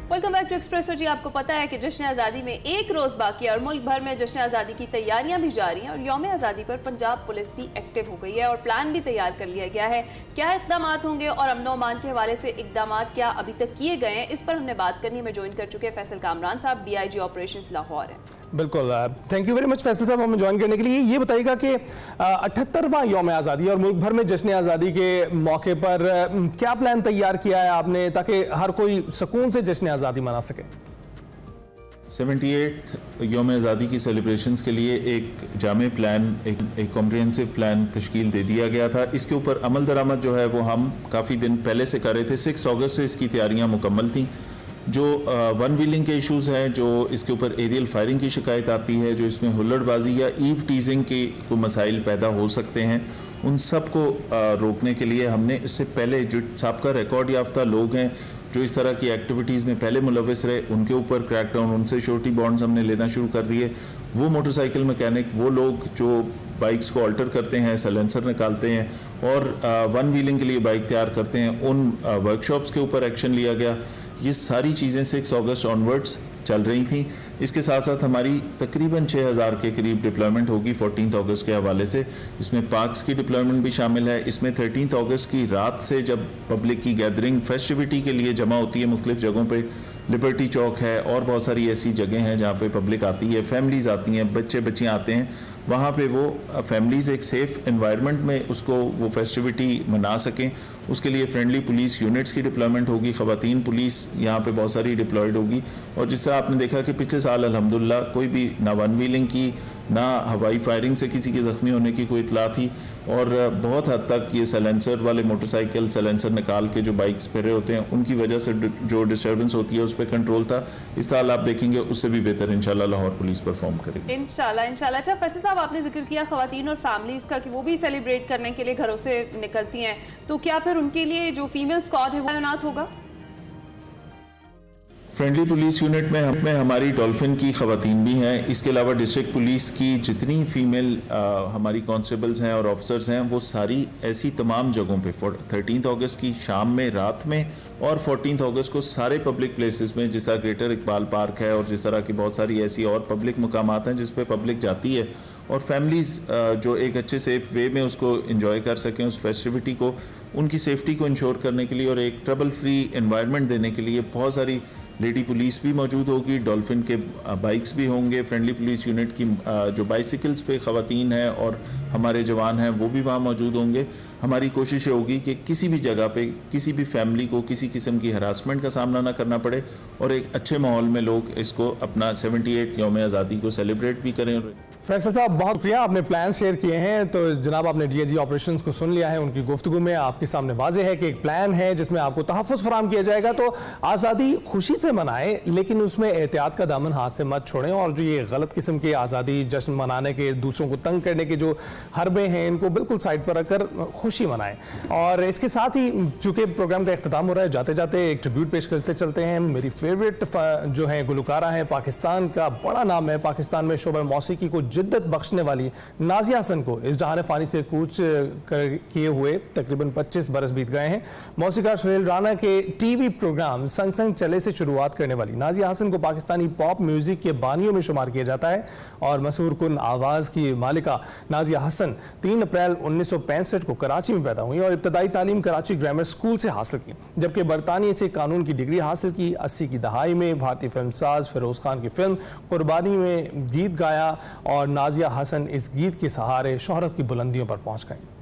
Welcome back to Expresso. जी आपको पता है कि जश्न आज़ादी में एक रोज़ बाकी है और मुल्क भर में जश्न आज़ादी की तैयारियां भी जारी हैं, और यौम आज़ादी पर पंजाब पुलिस भी एक्टिव हो गई है और प्लान भी तैयार कर लिया गया है। क्या इक़दाम होंगे और अमन व अमान के हवाले से इक़दाम क्या अभी तक किए गए हैं, इस पर हमने बात करनी है। मैं ज्वाइन कर चुके हैं फैसल कामरान साहब, DIG ऑपरेशंस लाहौर है। बिल्कुल, thank you very much Faisal साहब हमें ज्वाइन करने के लिए। ये बताइएगा कि 78वां यौम आज़ादी और मुल्क भर में जश्न आज़ादी के मौके पर क्या प्लान तैयार किया है आपने, ताकि हर कोई सुकून से जश्न आज़ादी मना सके? 78 यौम आज़ादी की सेलिब्रेशंस के लिए एक जामे प्लान, एक कॉम्प्रिहेंसिव प्लान तश्कील दे दिया गया था। इसके ऊपर अमल दरामद जो है वो हम काफ़ी दिन पहले से कर रहे थे। 6 अगस्त से इसकी तैयारियां मुकम्मल थी। जो वन व्हीलिंग के इश्यूज़ हैं, जो इसके ऊपर एरियल फायरिंग की शिकायत आती है, जो इसमें हुल्लड़बाजी या ईव टीजिंग के कोई मसाइल पैदा हो सकते हैं, उन सब को रोकने के लिए हमने इससे पहले जो साबका रिकॉर्ड याफ्ता लोग हैं जो इस तरह की एक्टिविटीज़ में पहले मुलविस रहे, उनके ऊपर क्रैकडाउन, उनसे श्योरिटी बॉन्ड्स हमने लेना शुरू कर दिए। वो मोटरसाइकिल मैकेनिक, वो लोग जो बाइक्स को अल्टर करते हैं, साइलेंसर निकालते हैं और वन व्हीलिंग के लिए बाइक तैयार करते हैं, उन वर्कशॉप्स के ऊपर एक्शन लिया गया। ये सारी चीज़ें 6 अगस्त ऑनवर्ड्स चल रही थी। इसके साथ साथ हमारी तकरीबन 6000 के करीब डिप्लॉयमेंट होगी 14 अगस्त के हवाले से। इसमें पार्क्स की डिप्लॉयमेंट भी शामिल है। इसमें 13 अगस्त की रात से जब पब्लिक की गैदरिंग फेस्टिविटी के लिए जमा होती है मुख्तलिफ जगहों पे, लिबर्टी चौक है और बहुत सारी ऐसी जगह हैं जहाँ पे पब्लिक आती है, फैमिलीज़ आती हैं, बच्चे बच्चियाँ आते हैं, वहाँ पे वो फैमिलीज़ एक सेफ़ एनवायरनमेंट में उसको वो फेस्टिविटी मना सकें, उसके लिए फ्रेंडली पुलिस यूनिट्स की डिप्लॉयमेंट होगी। ख़वातीन पुलिस यहाँ पे बहुत सारी डिप्लॉयड होगी। और जिस तरह आपने देखा कि पिछले साल अल्हम्दुलिल्लाह कोई भी ना वन व्हीलिंग की ना हवाई फायरिंग से किसी के ज़ख्मी होने की कोई इतला थी, और बहुत हद तक ये साइलेंसर वाले मोटरसाइकिल साइलेंसर निकाल के जो बाइक्स फिर रहे होते हैं उनकी वजह से जो डिस्टर्बेंस होती है उस पर कंट्रोल था। इस साल आप देखेंगे उससे भी बेहतर इंशाल्लाह लाहौर पुलिस परफॉर्म करेगी इंशाल्लाह। अच्छा फैसल साहब, आपने जिक्र किया ख़वातीन और फैमिलीज़ का कि वो भी सेलिब्रेट करने के लिए घरों से निकलती हैं, तो क्या फिर उनके लिए जो फीमेल स्क्वाड है वो तैनात होगा? फ्रेंडली पुलिस यूनिट में हमारी डॉल्फिन की ख़वातीन भी हैं। इसके अलावा डिस्ट्रिक्ट पुलिस की जितनी फ़ीमेल हमारी कांस्टेबल्स हैं और ऑफिसर्स हैं वो सारी ऐसी तमाम जगहों पे 13 अगस्त की शाम में, रात में और 14 अगस्त को सारे पब्लिक प्लेसेस में, जिस तरह ग्रेटर इकबाल पार्क है और जिस तरह की बहुत सारी ऐसी और पब्लिक मुकामात हैं जिस पे पब्लिक जाती है और फैमिलीज़ जो एक अच्छे सेफ वे में उसको इंजॉय कर सकें, उस फेस्टिविटी को, उनकी सेफ्टी को इंश्योर करने के लिए और एक ट्रबल फ्री एनवायरनमेंट देने के लिए बहुत सारी लेडी पुलिस भी मौजूद होगी, डॉल्फिन के बाइक्स भी होंगे, फ्रेंडली पुलिस यूनिट की जो बाइसिकल्स पे ख़वातीन हैं और हमारे जवान हैं वो भी वहाँ मौजूद होंगे। हमारी कोशिश होगी कि किसी भी जगह पे किसी भी फैमिली को किसी किस्म की हरासमेंट का सामना ना करना पड़े और एक अच्छे माहौल में लोग इसको अपना 78 यौम आज़ादी को सेलिब्रेट भी करें। फैसल साहब बहुत शुक्रिया, आपने प्लान शेयर किए हैं। तो जनाब आपने DIG ऑपरेशंस को सुन लिया है, उनकी गुफ्तगू में आपके सामने वाज़ेह है कि एक प्लान है जिसमें आपको तहफ़्फ़ुज़ फराहम किया जाएगा। तो आज़ादी खुशी से मनाएं, लेकिन उसमें एहतियात का दामन हाथ से मत छोड़ें और जो ये गलत किस्म की आज़ादी जश्न मनाने के, दूसरों को तंग करने के जो हरबे हैं इनको बिल्कुल साइड पर रखकर खुशी मनाएं। और इसके साथ ही चूँकि प्रोग्राम का इख्तिताम हो रहा है, जाते जाते एक ट्रिब्यूट पेश करते चलते हैं। मेरी फेवरेट जो है गुलकारा है, पाकिस्तान का बड़ा नाम है, पाकिस्तान में शोबा मौसीकी को जिद्दत बख्शने वाली नाजिया हसन को इस जहान फ़ानी से कूच किए हुए तकरीबन 25 बरस बीत गए हैं। मौसीकार सुहेल राना के TV प्रोग्राम संग संग चले से शुरुआत करने वाली नाजिया हसन को पाकिस्तानी पॉप म्यूजिक के बानियों में शुमार किया जाता है और मशहूर कुन आवाज़ की मालिका नाजिया हसन 3 अप्रैल 1965 को कराची कराची में पैदा हुई और इब्तदाई तालीम कराची ग्रामर स्कूल से हासिल की, जबकि बरतानिया से कानून की डिग्री हासिल की। 80 की दहाई में भारतीय फिल्मसाज फिरोज खान की फिल्म कुर्बानी में गीत गाया और नाजिया हसन इस गीत के सहारे शोहरत की बुलंदियों पर पहुंच गई।